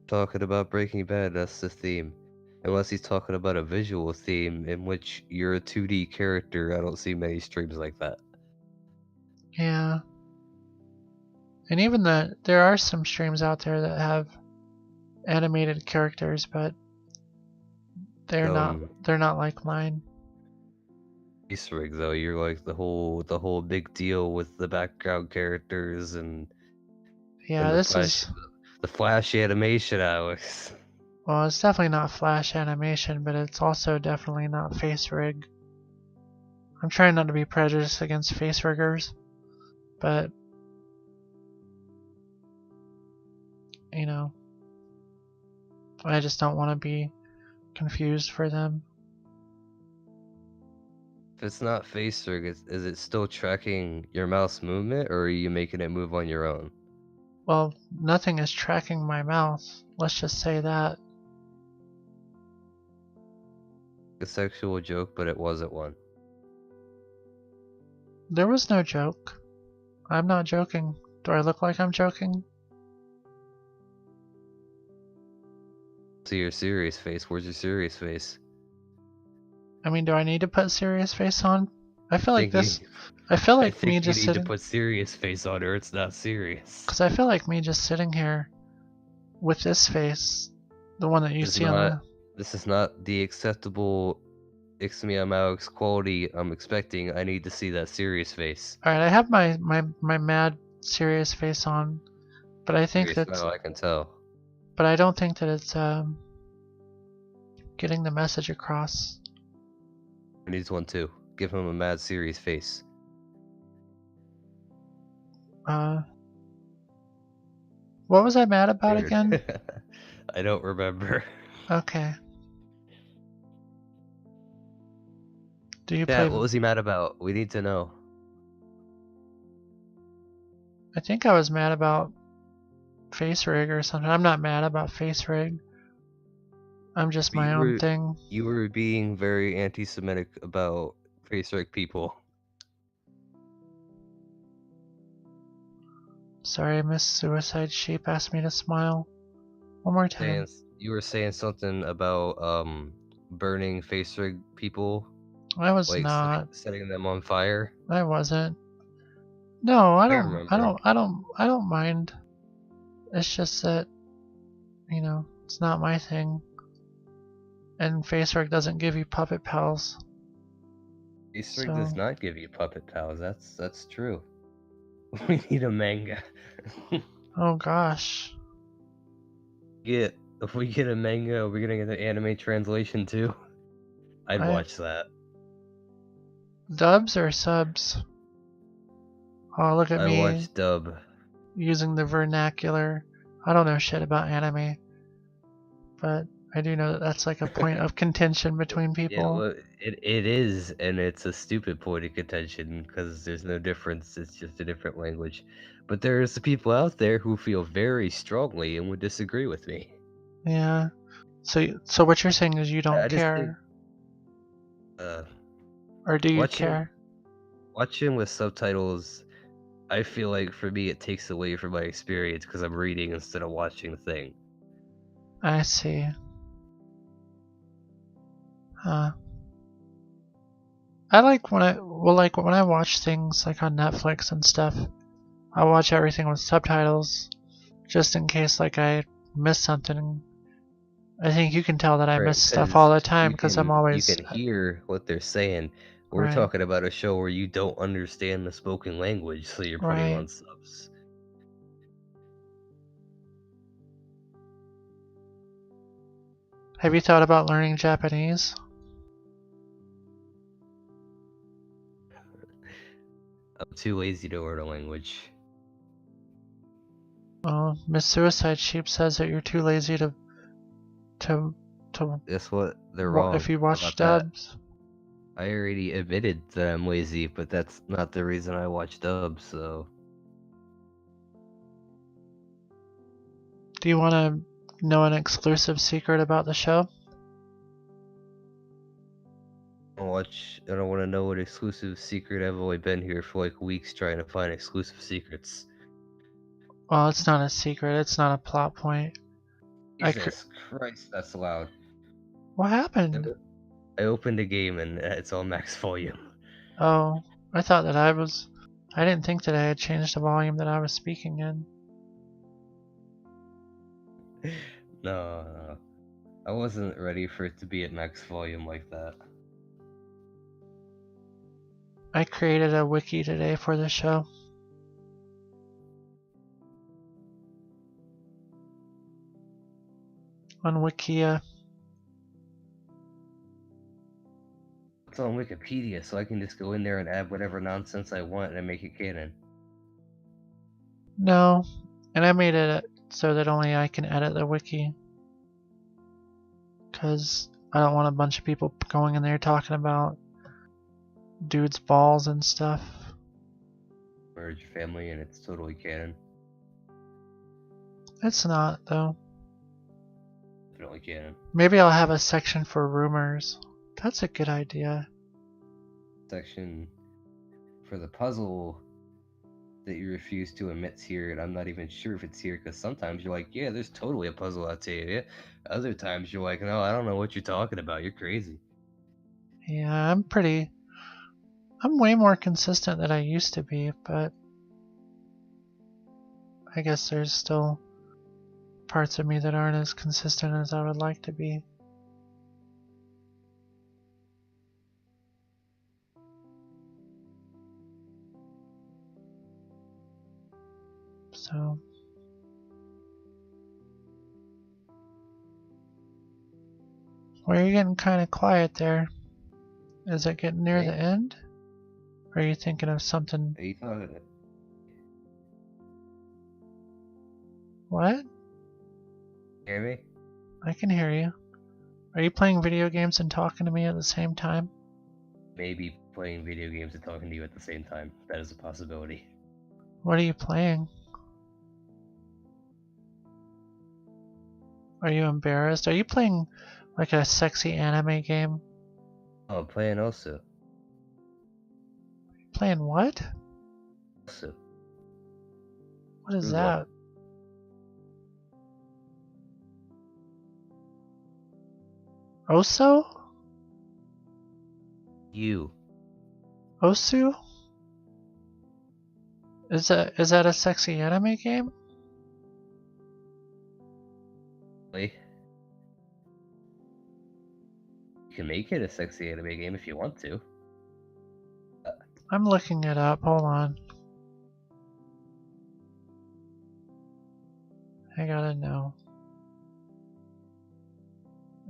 Talking about Breaking Bad, that's the theme. Unless he's talking about a visual theme in which you're a 2D character, I don't see many streams like that. Yeah. And even there are some streams out there that have animated characters, but they're not like mine. Easter egg though, you're like the whole big deal with the background characters and the Flash animation, Alex. Well, it's definitely not Flash animation, but it's also definitely not face rig. I'm trying not to be prejudiced against face riggers, but you know, I just don't want to be confused for them. If it's not face rig, is it still tracking your mouse movement, or are you making it move on your own? Well, nothing is tracking my mouse. Let's just say that. A sexual joke, but it wasn't one. There was no joke. I'm not joking. Do I look like I'm joking? See your serious face. Where's your serious face? I mean, do I need to put serious face on? I feel like think this. I feel I like think me you just need to sitting. put serious face on, or it's not serious. Because I feel like me just sitting here with this face, the one that you see on the. This is not the acceptable XMeow quality I'm expecting. I need to see that serious face. All right, I have my mad serious face on, but I think Serious that's. smile, I can tell. But I don't think that it's getting the message across. He needs one too. Give him a mad serious face. What was I mad about again? I don't remember. Okay. Do you Yeah, play? what was he mad about? We need to know. I think I was mad about face rig or something. I'm not mad about face rig. I'm just my own thing. You were being very anti-Semitic about face rig people. Sorry, Miss Suicide Sheep asked me to smile. One more time. You were saying something about burning face rig people. I was like not. setting them on fire. I wasn't. No, I don't. remember. I don't mind. It's just that, you know, it's not my thing. And Facebook doesn't give you puppet pals. Facebook does not give you puppet pals. That's true. We need a manga. Oh gosh. If we get a manga, are we gonna get the anime translation too? I'd watch that. Dubs or subs? Oh, look at me. I watch dub. Using the vernacular. I don't know shit about anime, but I do know that that's like a point of contention between people. Yeah, well, it is, and it's a stupid point of contention because there's no difference. It's just a different language. But there's people out there who feel very strongly and would disagree with me. Yeah. So what you're saying is you don't care? Or do you care? Watching with subtitles, I feel like for me it takes away from my experience because I'm reading instead of watching the thing. I see. Huh. I like when I watch things like on Netflix and stuff, I watch everything with subtitles just in case like I miss something. I think you can tell that I miss stuff all the time because I'm always. You can hear what they're saying. We're talking about a show where you don't understand the spoken language, so you're putting on subs. Have you thought about learning Japanese? I'm too lazy to learn a language. Oh, Miss Suicide Sheep says that you're too lazy to. That's what they're wrong. If you watch dubs. I already admitted that I'm lazy, but that's not the reason I watch dubs, so. Do you want to know an exclusive secret about the show? I don't want to know an exclusive secret. I've only been here for like weeks trying to find exclusive secrets. Well, it's not a secret. It's not a plot point. Jesus Christ, that's loud. What happened? I opened a game and it's on max volume. Oh, I thought that I didn't think that I had changed the volume that I was speaking in. No. I wasn't ready for it to be at max volume like that. I created a wiki today for the show. On Wikia. It's on Wikipedia, so I can just go in there and add whatever nonsense I want and make it canon. No, and I made it so that only I can edit the wiki. Because I don't want a bunch of people going in there talking about dudes' balls and stuff. Merge your family and it's totally canon. It's not, though. Definitely canon. Maybe I'll have a section for rumors. That's a good idea. Section for the puzzle that you refuse to admit's here, and I'm not even sure if it's here because sometimes you're like, yeah, there's totally a puzzle out there. Other times you're like, no, I don't know what you're talking about. You're crazy. Yeah, I'm way more consistent than I used to be, but I guess there's still parts of me that aren't as consistent as I would like to be. So well, you're getting kind of quiet there. Is it getting near Me? the end? Or are you thinking of something? Are you talking? What? Hear me? I can hear you. Are you playing video games and talking to me at the same time? Maybe playing video games and talking to you at the same time. That is a possibility. What are you playing? Are you embarrassed? Are you playing like a sexy anime game? Oh, I'm playing also. Playing what? Also. What is Good that? luck. Oso? You. Osu? Is that a sexy anime game? Really? You can make it a sexy anime game if you want to. I'm looking it up. Hold on. I gotta know.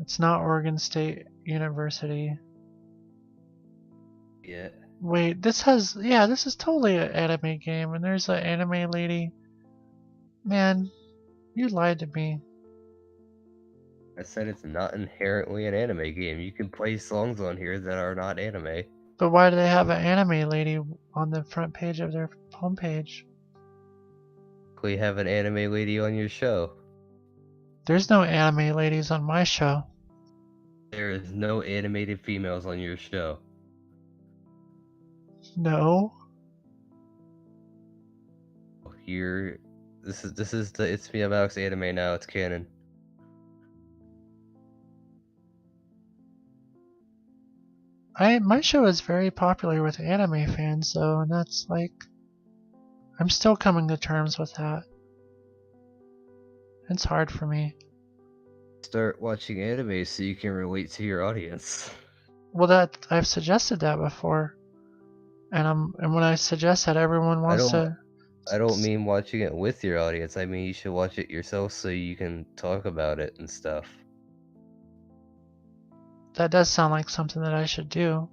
It's not Oregon State University. Yeah. Wait, this is totally an anime game, and there's an anime lady. Man, you lied to me. I said it's not inherently an anime game. You can play songs on here that are not anime. But why do they have an anime lady on the front page of their homepage? We have an anime lady on your show. There's no anime ladies on my show. There is no animated females on your show. No. Here, this is the It's Me, I'm Alex anime now. It's canon. My show is very popular with anime fans though, and that's like I'm still coming to terms with that. It's hard for me. Start watching anime so you can relate to your audience. Well, that I've suggested that before, and when I suggest that, everyone wants to. I don't mean watching it with your audience. I mean you should watch it yourself so you can talk about it and stuff. That does sound like something that I should do,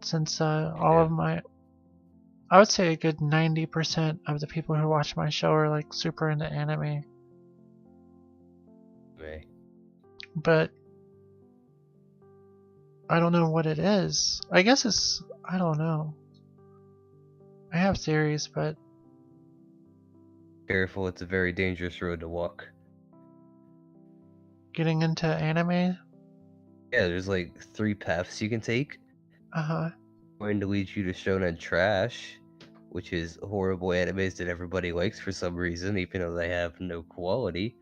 since all of my, I would say a good 90% of the people who watch my show are like super into anime. Anime. But I don't know what it is. I guess I don't know. I have theories, but Careful, it's a very dangerous road to walk. getting into anime, Yeah, there's like 3 paths you can take. Going to lead you to shonen trash, which is horrible animes that everybody likes for some reason, even though they have no quality.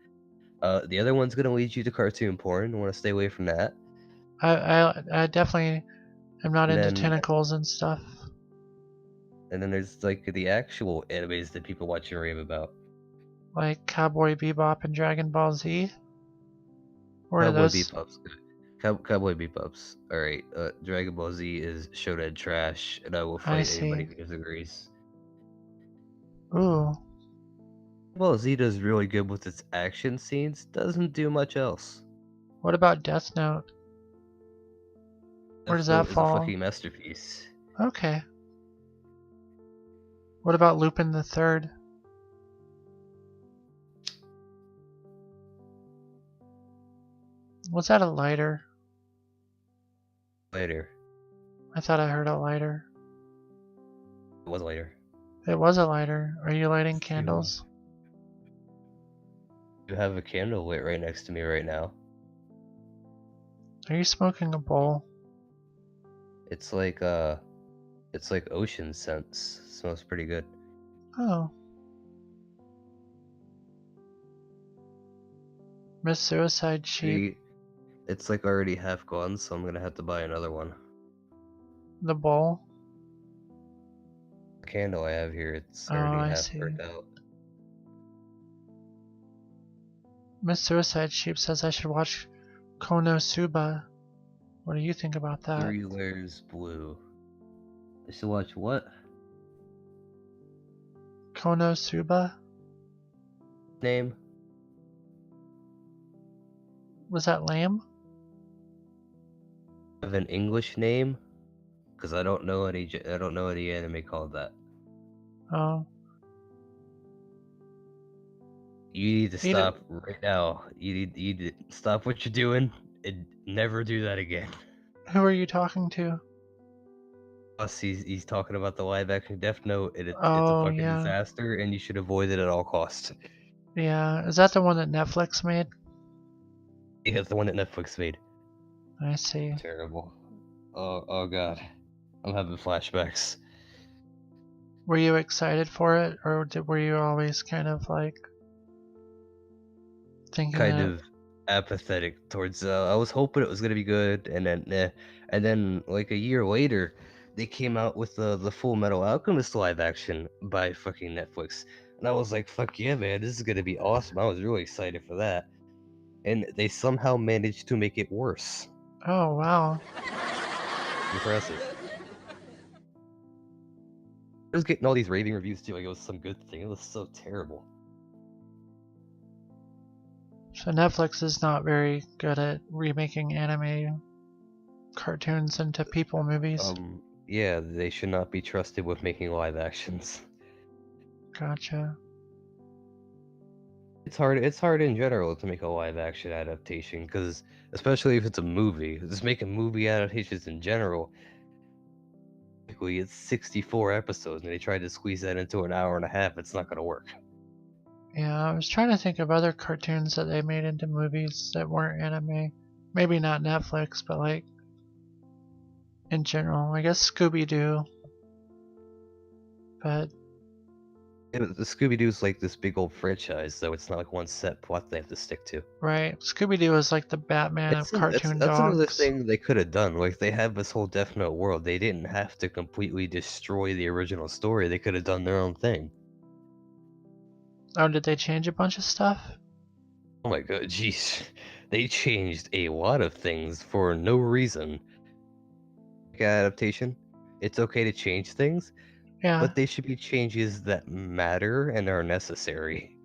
The other one's gonna lead you to cartoon porn. You want to stay away from that. I definitely am not And into then- tentacles and stuff. And then there's like the actual animes that people watch and rave about. Like Cowboy Bebop and Dragon Ball Z? Or are Cowboy those? Bebop's good. Cowboy Bebop's alright. Dragon Ball Z is shonen trash, and I will I fight anybody see. who disagrees. Ooh. Well, Z does really good with its action scenes, doesn't do much else. What about Death Note? Where does Death that Note is a fall? fucking masterpiece. Okay. What about Lupin the Third? Was that a lighter? Later. I thought I heard a lighter. It was later. It was a lighter. Are you lighting candles? You have a candle lit right next to me right now. Are you smoking a bowl? It's like ocean scents. It smells pretty good. Oh. Miss Suicide Sheep. It's like already half gone, so I'm gonna have to buy another one. The bowl? The candle I have here, it's already half see. burnt out. Miss Suicide Sheep says I should watch Konosuba. What do you think about that? 3 layers blue. I should watch what? Konosuba? Name? Was that lamb? Have an English name? Because I don't know any anime called that. Oh. You need to stop right now. You need to stop what you're doing and never do that again. Who are you talking to? Plus, he's talking about the live action Death Note, and it's a fucking disaster, and you should avoid it at all costs. Yeah, is that the one that Netflix made? Yeah, it's the one that Netflix made. I see. Terrible. Oh god. I'm having flashbacks. Were you excited for it, or were you always kind of like thinking kind of apathetic towards I was hoping it was gonna be good, and then like a year later they came out with the Full Metal Alchemist live action by fucking Netflix, and I was like, fuck yeah, man, this is gonna be awesome. I was really excited for that, and they somehow managed to make it worse. Oh wow. Impressive. I was getting all these raving reviews too, like it was some good thing. It was so terrible. So Netflix is not very good at remaking anime cartoons into people movies. Yeah, they should not be trusted with making live actions. Gotcha. It's hard in general to make a live action adaptation, because especially if it's a movie. Just making movie adaptations in general. Typically it's 64 episodes and they tried to squeeze that into an hour and a half, it's not gonna work. Yeah, I was trying to think of other cartoons that they made into movies that weren't anime. Maybe not Netflix, but like in general. I guess Scooby-Doo. But yeah, the Scooby-Doo's like this big old franchise, so it's not like one set plot they have to stick to. Right. Scooby-Doo is like the Batman of cartoon dogs. That's another thing they could have done. Like, they have this whole Death Note world. They didn't have to completely destroy the original story. They could have done their own thing. Oh, did they change a bunch of stuff? Oh my god, jeez. They changed a lot of things for no reason. Like adaptation, it's okay to change things, Yeah. but they should be changes that matter and are necessary.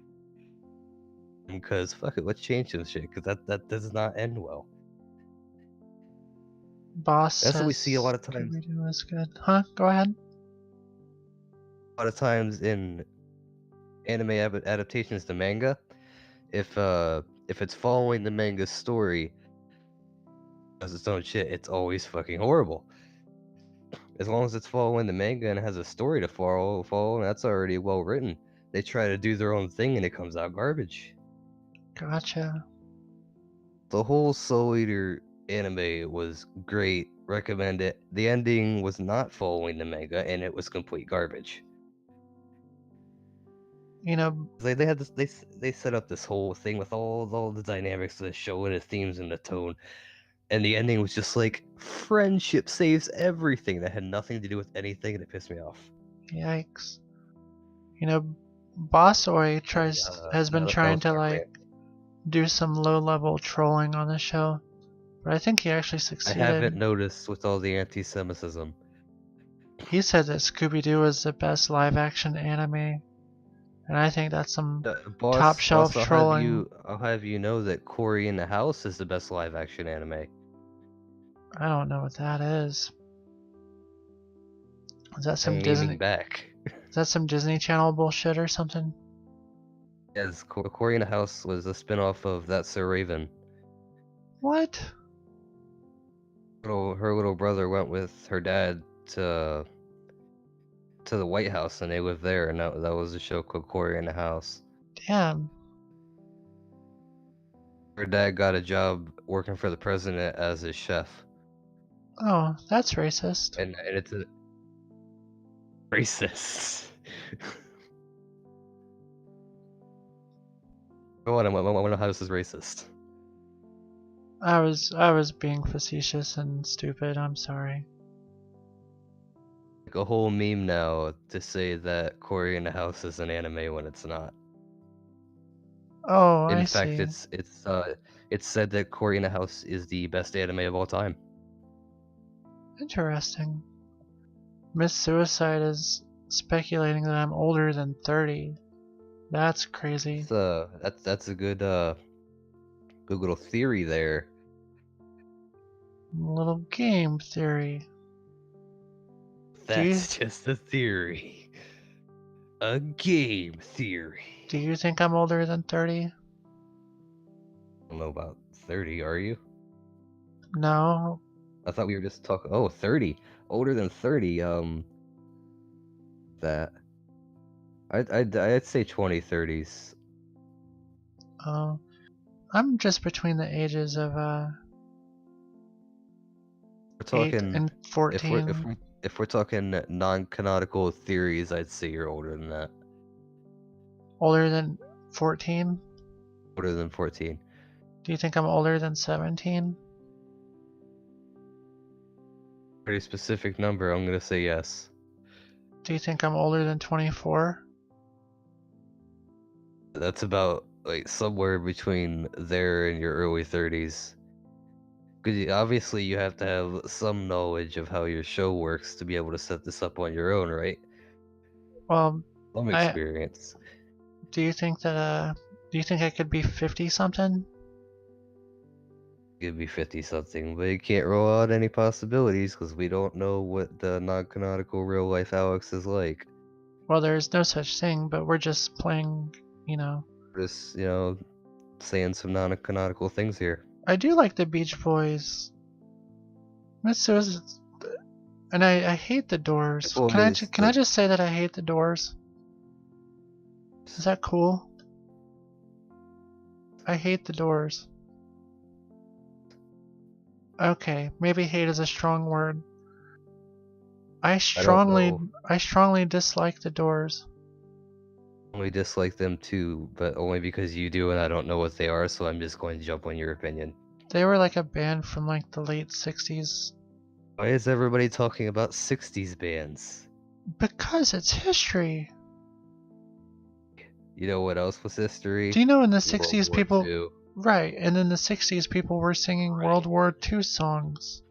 Because fuck it, let's change some shit, because that does not end well. Boss That's says what we see a lot of times. Scooby-Doo is good. Huh? Go ahead. A lot of times in anime adaptations to manga, if it's following the manga story as its own shit, it's always fucking horrible. As long as it's following the manga and has a story to follow, that's already well written. They try to do their own thing and it comes out garbage. Gotcha. The whole Soul Eater anime was great. Recommend it. The ending was not following the manga and it was complete garbage. You know, they had this. They set up this whole thing with all the dynamics of the show and the themes and the tone, and the ending was just like friendship saves everything. That had nothing to do with anything, and it pissed me off. Yikes. You know, Bossoi has been trying to like do some low-level trolling on the show, but I think he actually succeeded. I haven't noticed with all the anti-Semitism. He said that Scooby-Doo is the best live-action anime. And I think that's some top shelf trolling. I'll have you know that Cory in the House is the best live action anime. I don't know what that is. Is that some I'm Disney? aiming back. Is that some Disney Channel bullshit or something? Yes, Cory in the House was a spin-off of That's So Raven. What? Her little brother went with her dad to the White House, and they lived there, and that was a show called Cory in the House. Damn. Her dad got a job working for the president as his chef. Oh, that's racist. And it's a racist. Go on, I want to know how this is racist. I was being facetious and stupid. I'm sorry. Like a whole meme now to say that Cory in the House is an anime when it's not. Oh, In I fact, see. it's said that Cory in the House is the best anime of all time. Interesting. Miss Suicide is speculating that I'm older than 30. That's crazy. That's a good little theory there. Little game theory. That's just a theory. A game theory. Do you think I'm older than 30? I don't know about 30, are you? No. I thought we were just talking. Oh, 30. Older than 30. That. I'd say 2030s. Oh. I'm just between the ages of We're talking 8 and 14. If we're talking non-canonical theories, I'd say you're older than that. Older than 14? Older than 14. Do you think I'm older than 17? Pretty specific number. I'm gonna say yes. Do you think I'm older than 24? That's about like somewhere between there and your early 30s. Because obviously you have to have some knowledge of how your show works to be able to set this up on your own, right? Well, Some experience. Do you think that do you think I could be 50 something? You could be 50 something, but you can't rule out any possibilities because we don't know what the non-canonical real life Alex is like. Well, there's no such thing, but we're just playing, you know. Just, saying some non-canonical things here. I do like the Beach Boys. And I hate the Doors. Can I just say that I hate the Doors? Is that cool? I hate the Doors. Okay, maybe hate is a strong word. I strongly dislike the Doors. I only dislike them too, but only because you do and I don't know what they are, so I'm just going to jump on your opinion. They were like a band from like the late 60s. Why is everybody talking about 60s bands? Because it's history. You know what else was history? Do you know in the 60s people... II. Right, and in the 60s people were singing World War II songs.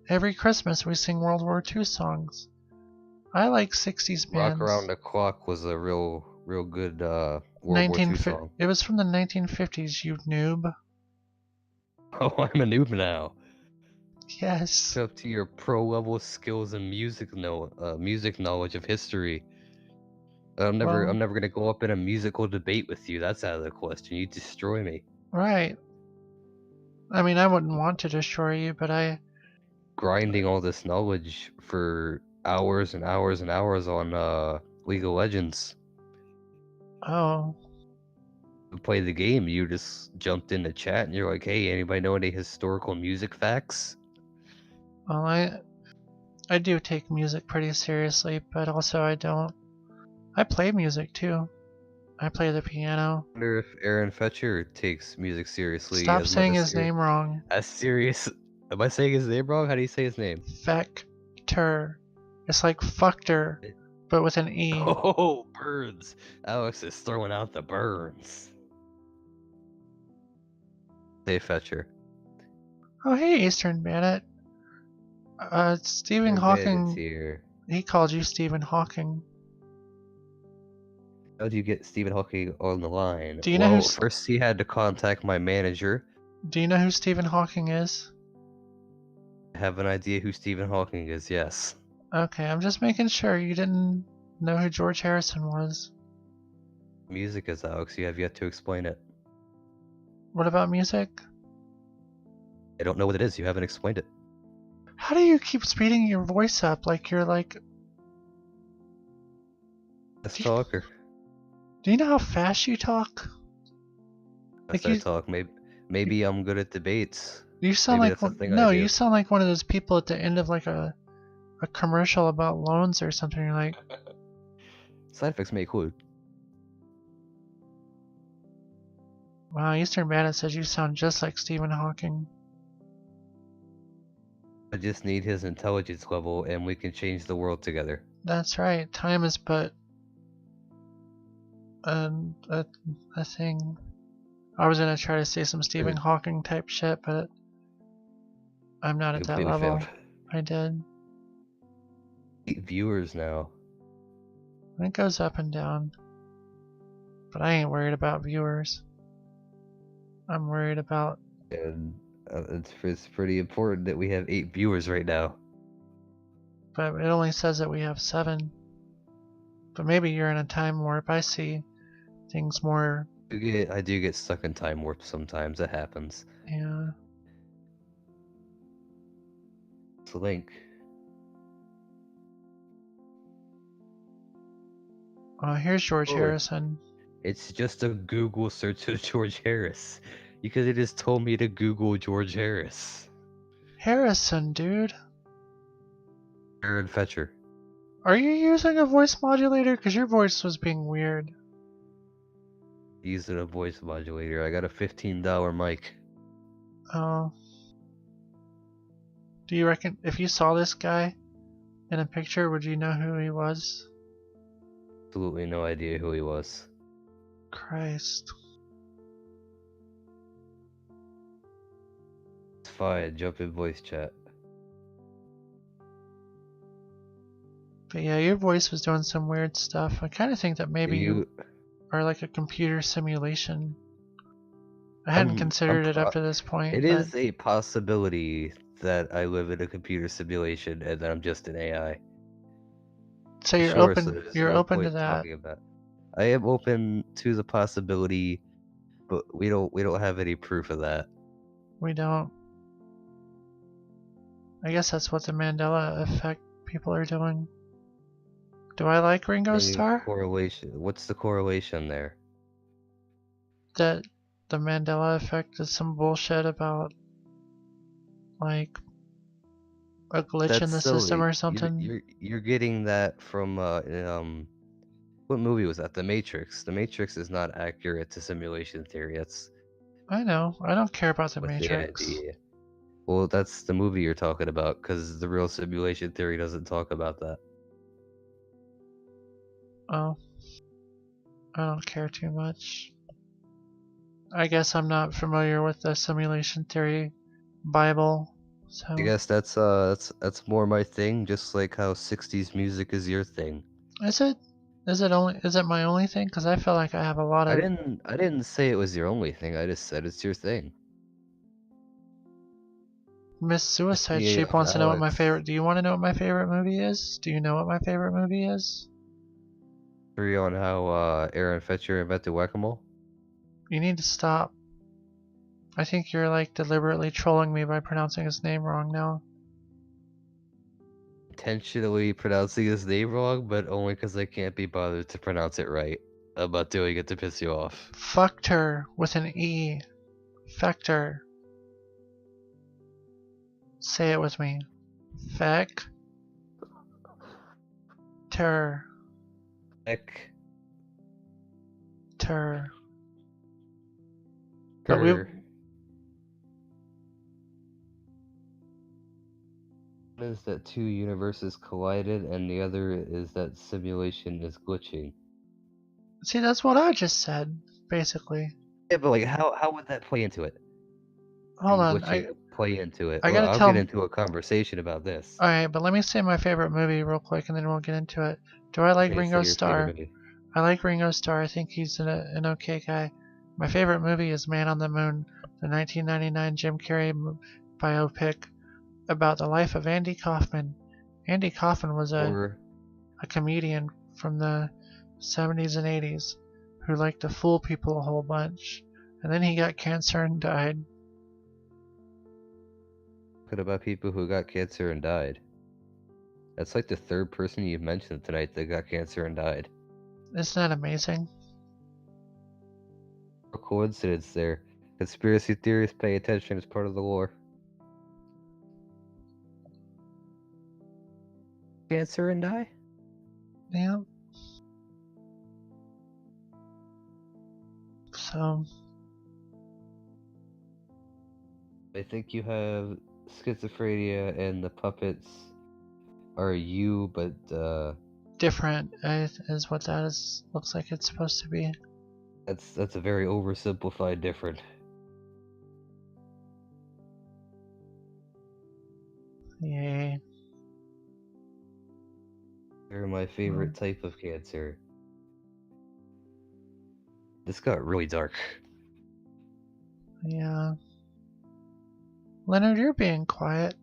Every Christmas we sing World War II songs. I like 60s bands. Rock Around the Clock was a real good World War II song. It was from the 1950s, you noob. Oh, I'm a noob now. Yes. It's up to your pro-level skills and music knowledge of history. I'm never gonna go up in a musical debate with you. That's out of the question. You destroy me. Right. I mean, I wouldn't want to destroy you, but I... Grinding all this knowledge for hours and hours and hours on League of Legends. Oh. To play the game, you just jumped in the chat and you're like, hey, anybody know any historical music facts? Well, I do take music pretty seriously, but also I don't. I play music too. I play the piano. I wonder if Aaron Fetcher takes music seriously. Stop saying his name wrong. As serious. Am I saying his name wrong? How do you say his name? Fector. It's like fuckter, but with an E. Oh, burns. Alex is throwing out the burns. Hey, Fetcher. Oh, hey, Eastern Bandit. Stephen Hawking. Here. He called you Stephen Hawking. How do you get Stephen Hawking on the line? Do you know who? First, he had to contact my manager. Do you know who Stephen Hawking is? I have an idea who Stephen Hawking is, yes. Okay, I'm just making sure you didn't know who George Harrison was. Music is, Alex. You have yet to explain it. What about music? I don't know what it is. You haven't explained it. How do you keep speeding your voice up like you're like... Let's talker. Do you know how fast you talk? As I talk, maybe I'm good at debates. You sound maybe like that's the thing no, I do. you sound like one of those people at the end of like a commercial about loans or something. You're like, side effects may include. Wow, Eastern Bandit says you sound just like Stephen Hawking. I just need his intelligence level, and we can change the world together. That's right. Time is but a thing. I was gonna try to say some Stephen Hawking type shit, but I'm not at that level. Failed. I did. 8 viewers now. It goes up and down. But I ain't worried about viewers. I'm worried about... And it's pretty important that we have 8 viewers right now. But it only says that we have 7. But maybe you're in a time warp. I see things more... I do get stuck in time warp sometimes. It happens. Yeah. It's a link. Here's George Harrison. It's just a Google search of George Harris. You could have just told me to Google George Harris. Harrison, dude. Aaron Fetcher. Are you using a voice modulator? Because your voice was being weird. Using a voice modulator. I got a $15 mic. Oh. Do you reckon if you saw this guy in a picture, would you know who he was? Absolutely no idea who he was. Christ. It's fine. Jump in voice chat. But yeah, your voice was doing some weird stuff. I kind of think that maybe you are like a computer simulation. I hadn't considered it up to this point. It is a possibility that I live in a computer simulation and that I'm just an AI. So you're open. You're open to that. I am open to the possibility, but we don't have any proof of that. We don't. I guess that's what the Mandela effect people are doing. Do I like Ringo Starr? Correlation. What's the correlation there? That the Mandela effect is some bullshit about like a glitch in the system or something. You're getting that from what movie was that? The Matrix. The Matrix is not accurate to simulation theory. I know. I don't care about the Matrix. Well, that's the movie you're talking about, because the real simulation theory doesn't talk about that. Oh. I don't care too much. I guess I'm not familiar with the simulation theory Bible. So I guess that's more my thing, just like how 60s music is your thing. Is it? Is it my only thing? Because I feel like I have a lot of... I didn't say it was your only thing. I just said it's your thing. Miss Suicide Sheep wants to know what my favorite... Do you want to know what my favorite movie is? Do you know what my favorite movie is? Agree on how Aaron Fetcher invented whack-a-mole? You need to stop. I think you're like deliberately trolling me by pronouncing his name wrong now. Intentionally pronouncing his name wrong, but only because I can't be bothered to pronounce it right. I'm not doing it to piss you off. Fuckter with an E. Fector. Say it with me. Feck. Ter. Feck. Ter. One is that 2 universes collided, and the other is that simulation is glitching. See, that's what I just said, basically. Yeah, but like, how would that play into it? Hold on, play into it. I'll get into a conversation about this. Alright, but let me say my favorite movie real quick, and then we'll get into it. Do I like Ringo Starr? I like Ringo Starr. I think he's an okay guy. My favorite movie is Man on the Moon, the 1999 Jim Carrey biopic about the life of Andy Kaufman. Andy Kaufman was a comedian from the 70s and 80s who liked to fool people a whole bunch. And then he got cancer and died. What about people who got cancer and died? That's like the third person you've mentioned tonight that got cancer and died. Isn't that amazing? A coincidence there. Conspiracy theorists pay attention as part of the lore. Cancer and die? Yeah. So I think you have schizophrenia and the puppets are you, but different is what that is. Looks like it's supposed to be. That's a very oversimplified different. Yay. They're my favorite type of cancer. This got really dark. Yeah. Leonard, you're being quiet.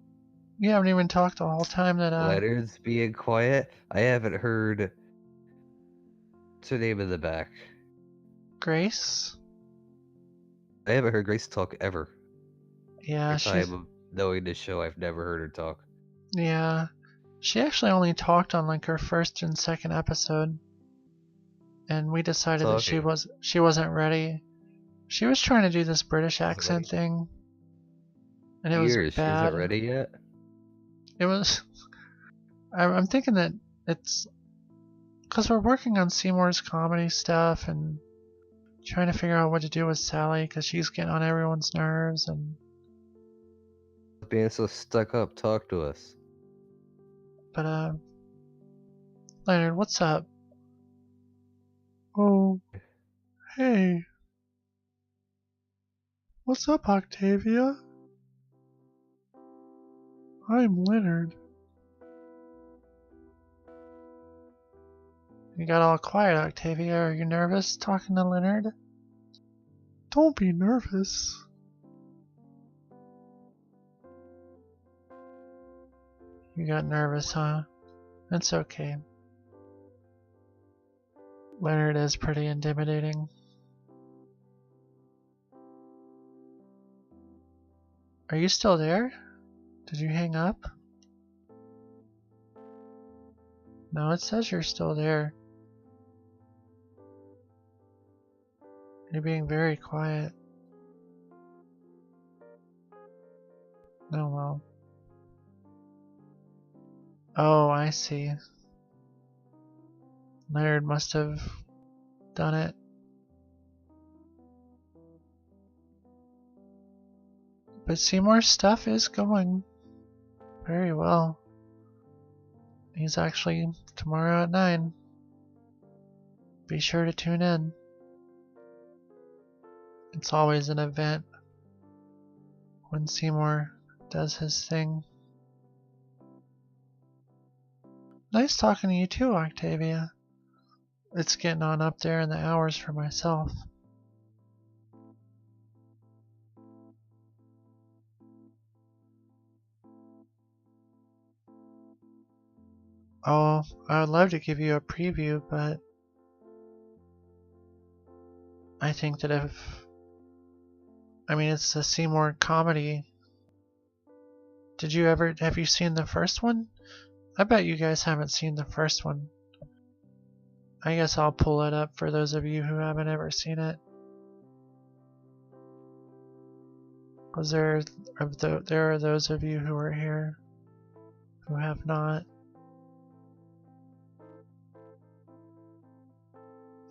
You haven't even talked the whole time that Leonard's being quiet? I haven't heard... What's her name in the back? Grace? I haven't heard Grace talk ever. Yeah, she's... knowing this show, I've never heard her talk. Yeah. She actually only talked on like her first and second episode. And we decided that she wasn't ready. She was trying to do this British accent thing. And it was bad. She isn't ready yet? It was... I'm thinking that it's... Because we're working on Seymour's comedy stuff and trying to figure out what to do with Sally because she's getting on everyone's nerves and... Being so stuck up, talk to us. But, Leonard, what's up? Oh, hey. What's up, Octavia? I'm Leonard. You got all quiet, Octavia. Are you nervous talking to Leonard? Don't be nervous. You got nervous, huh? That's okay. Leonard is pretty intimidating. Are you still there? Did you hang up? No, it says you're still there. You're being very quiet. Oh well. Oh, I see. Leonard must have done it. But Seymour's stuff is going very well. He's actually tomorrow at 9. Be sure to tune in. It's always an event when Seymour does his thing. Nice talking to you too, Octavia. It's getting on up there in the hours for myself. Oh, I would love to give you a preview, but I think that it's a Seymour comedy. Have you seen the first one? I bet you guys haven't seen the first one. I guess I'll pull it up for those of you who haven't ever seen it. Because there are those of you who are here who have not.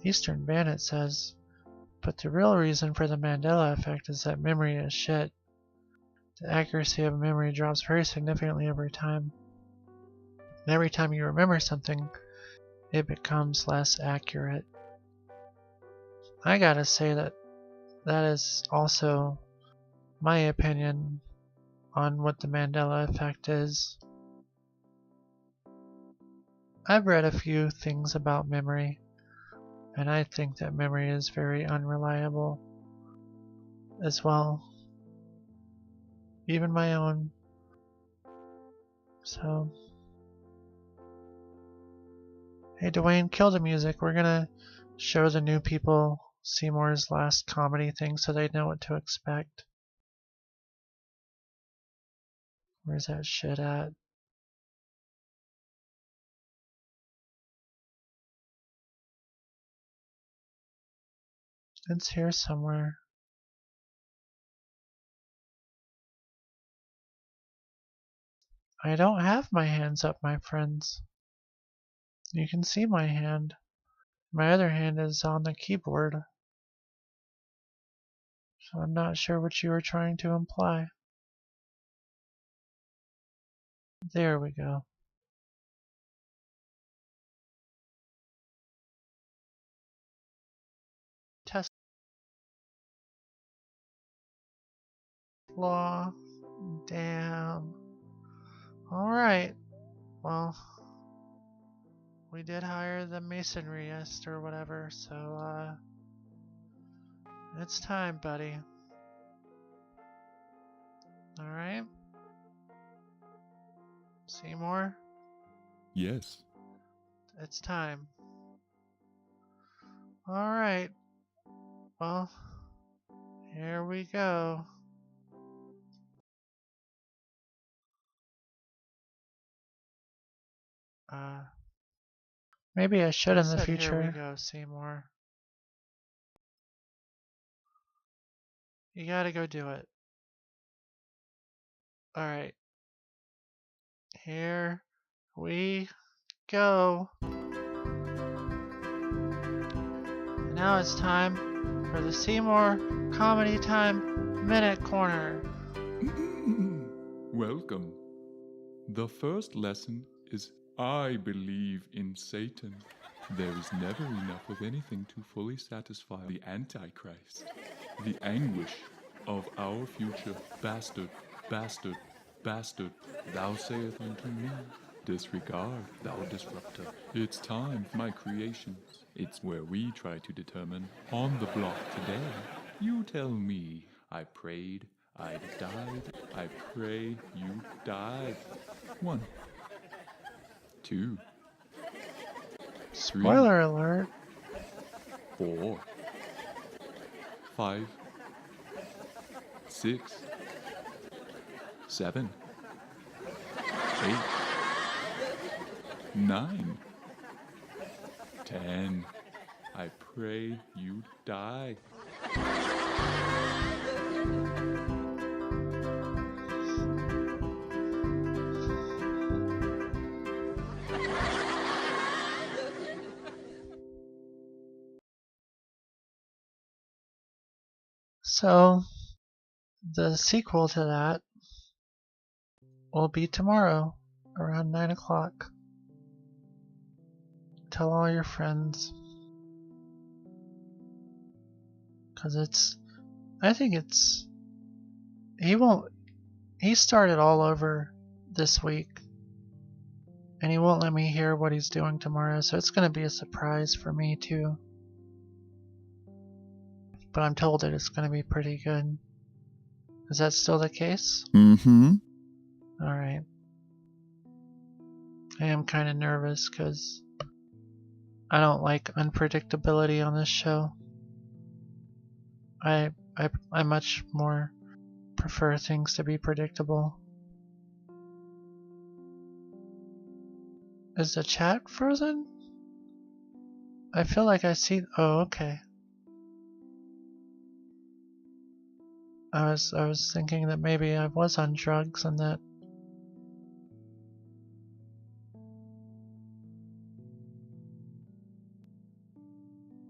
Eastern Bandit says, but the real reason for the Mandela effect is that memory is shit. The accuracy of memory drops very significantly every time. And every time you remember something, it becomes less accurate. I gotta say that is also my opinion on what the Mandela effect is. I've read a few things about memory, and I think that memory is very unreliable as well. Even my own. So, hey Dwayne, kill the music. We're gonna show the new people Seymour's last comedy thing so they know what to expect. Where's that shit at? It's here somewhere. I don't have my hands up, my friends. You can see my hand. My other hand is on the keyboard. So I'm not sure what you were trying to imply. There we go. Test law. Damn. Alright. Well, we did hire the masonryist or whatever, so it's time, buddy. Alright. Seymour? Yes. It's time. Alright. Well, here we go. Maybe I should in the future. Here we go, Seymour. You gotta go do it. Alright. Here we go. And now it's time for the Seymour Comedy Time Minute Corner. Welcome. The first lesson is I believe in Satan. There is never enough of anything to fully satisfy the Antichrist. The anguish of our future. Bastard, bastard, bastard, thou sayest unto me, disregard, thou disruptor. It's time for my creations. It's where we try to determine on the block today. You tell me, I prayed, I died, I pray you died. 1, 2, 3, Spoiler alert. 4, 5, 6, 7, 8, 9, 10. I pray you die. So, the sequel to that will be tomorrow around 9 o'clock. Tell all your friends. Because I think he started all over this week. And he won't let me hear what he's doing tomorrow, so it's going to be a surprise for me too. But I'm told that it's going to be pretty good. Is that still the case? Mm-hmm. Alright. I am kind of nervous because I don't like unpredictability on this show. I much more prefer things to be predictable. Is the chat frozen? I feel like I see. Oh, okay. I was thinking that maybe I was on drugs and that.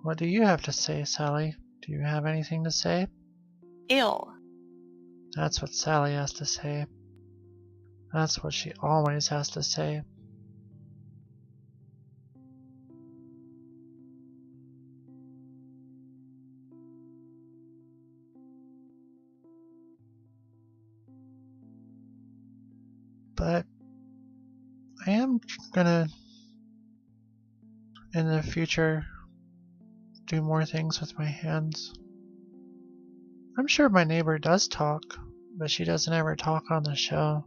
What do you have to say, Sally? Do you have anything to say? Ill. That's what Sally has to say. That's what she always has to say. But I am gonna, in the future, do more things with my hands. I'm sure my neighbor does talk, but she doesn't ever talk on the show.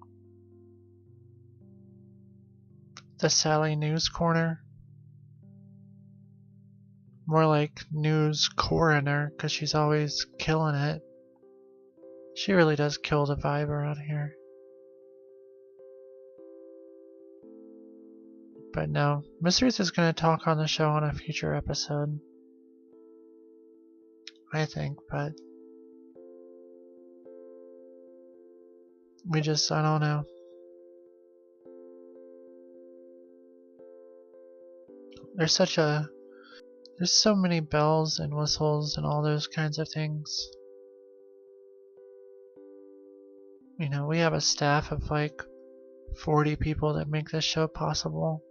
the Sally News Corner. More like news coroner, because she's always killing it. She really does kill the vibe around here. But no, Miss Ruth is going to talk on the show on a future episode. I think, but I don't know. There's so many bells and whistles and all those kinds of things. You know, we have a staff of like 40 people that make this show possible.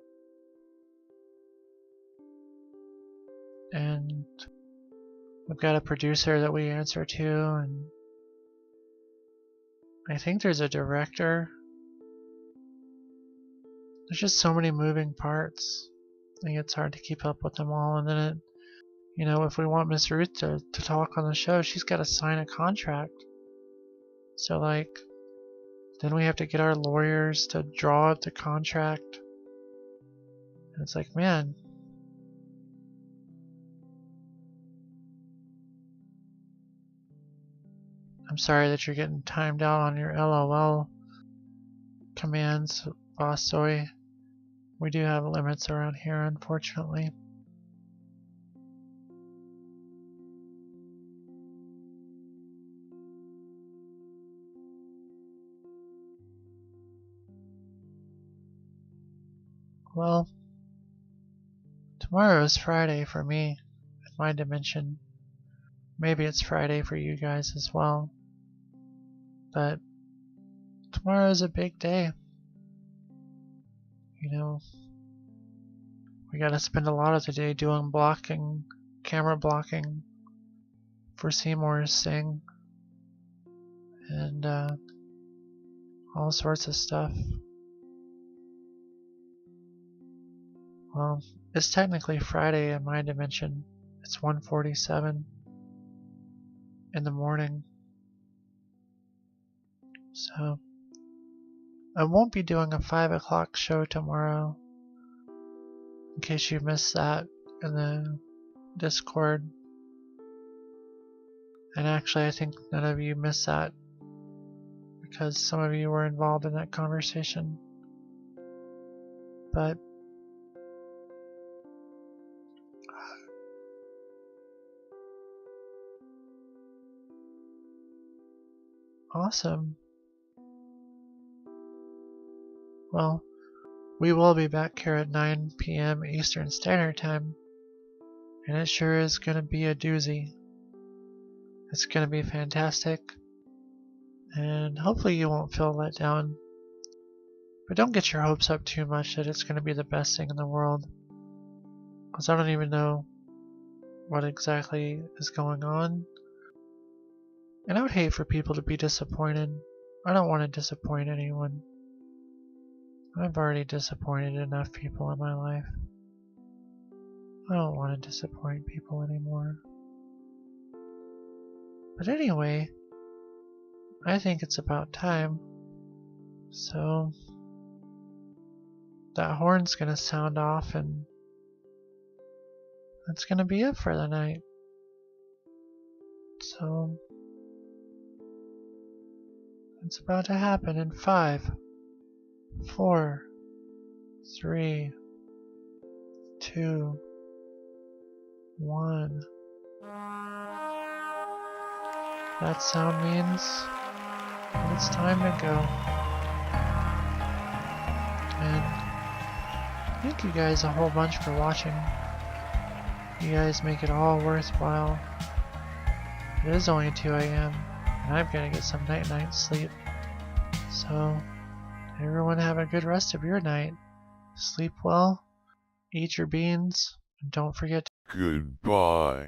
And we've got a producer that we answer to, and I think there's a director. There's just so many moving parts. I think it's hard to keep up with them all. And then, you know, if we want Miss Ruth to talk on the show, she's got to sign a contract. So, like, then we have to get our lawyers to draw up the contract. And it's like, man. I'm sorry that you're getting timed out on your LOL commands, Boss Soy. We do have limits around here, unfortunately. Well, tomorrow is Friday for me, at my dimension. Maybe it's Friday for you guys as well. But tomorrow is a big day. You know, we gotta spend a lot of the day doing blocking, camera blocking for Seymour's thing, and all sorts of stuff. Well, it's technically Friday in my dimension. It's 1:47 in the morning. So I won't be doing a 5 o'clock show tomorrow, in case you missed that in the Discord. And actually, I think none of you missed that, because some of you were involved in that conversation. But awesome. Well, we will be back here at 9 p.m. Eastern Standard Time, and it sure is going to be a doozy. It's going to be fantastic, and hopefully you won't feel let down. But don't get your hopes up too much that it's going to be the best thing in the world, because I don't even know what exactly is going on. And I would hate for people to be disappointed. I don't want to disappoint anyone. I've already disappointed enough people in my life. I don't want to disappoint people anymore. But anyway, I think it's about time. So that horn's gonna sound off, and that's gonna be it for the night. So it's about to happen in 5, 4, 3, 2, 1. That sound means it's time to go. And thank you guys a whole bunch for watching. You guys make it all worthwhile. It is only 2 a.m. and I'm gonna get some night sleep. So everyone have a good rest of your night. Sleep well, eat your beans, and don't forget to Goodbye.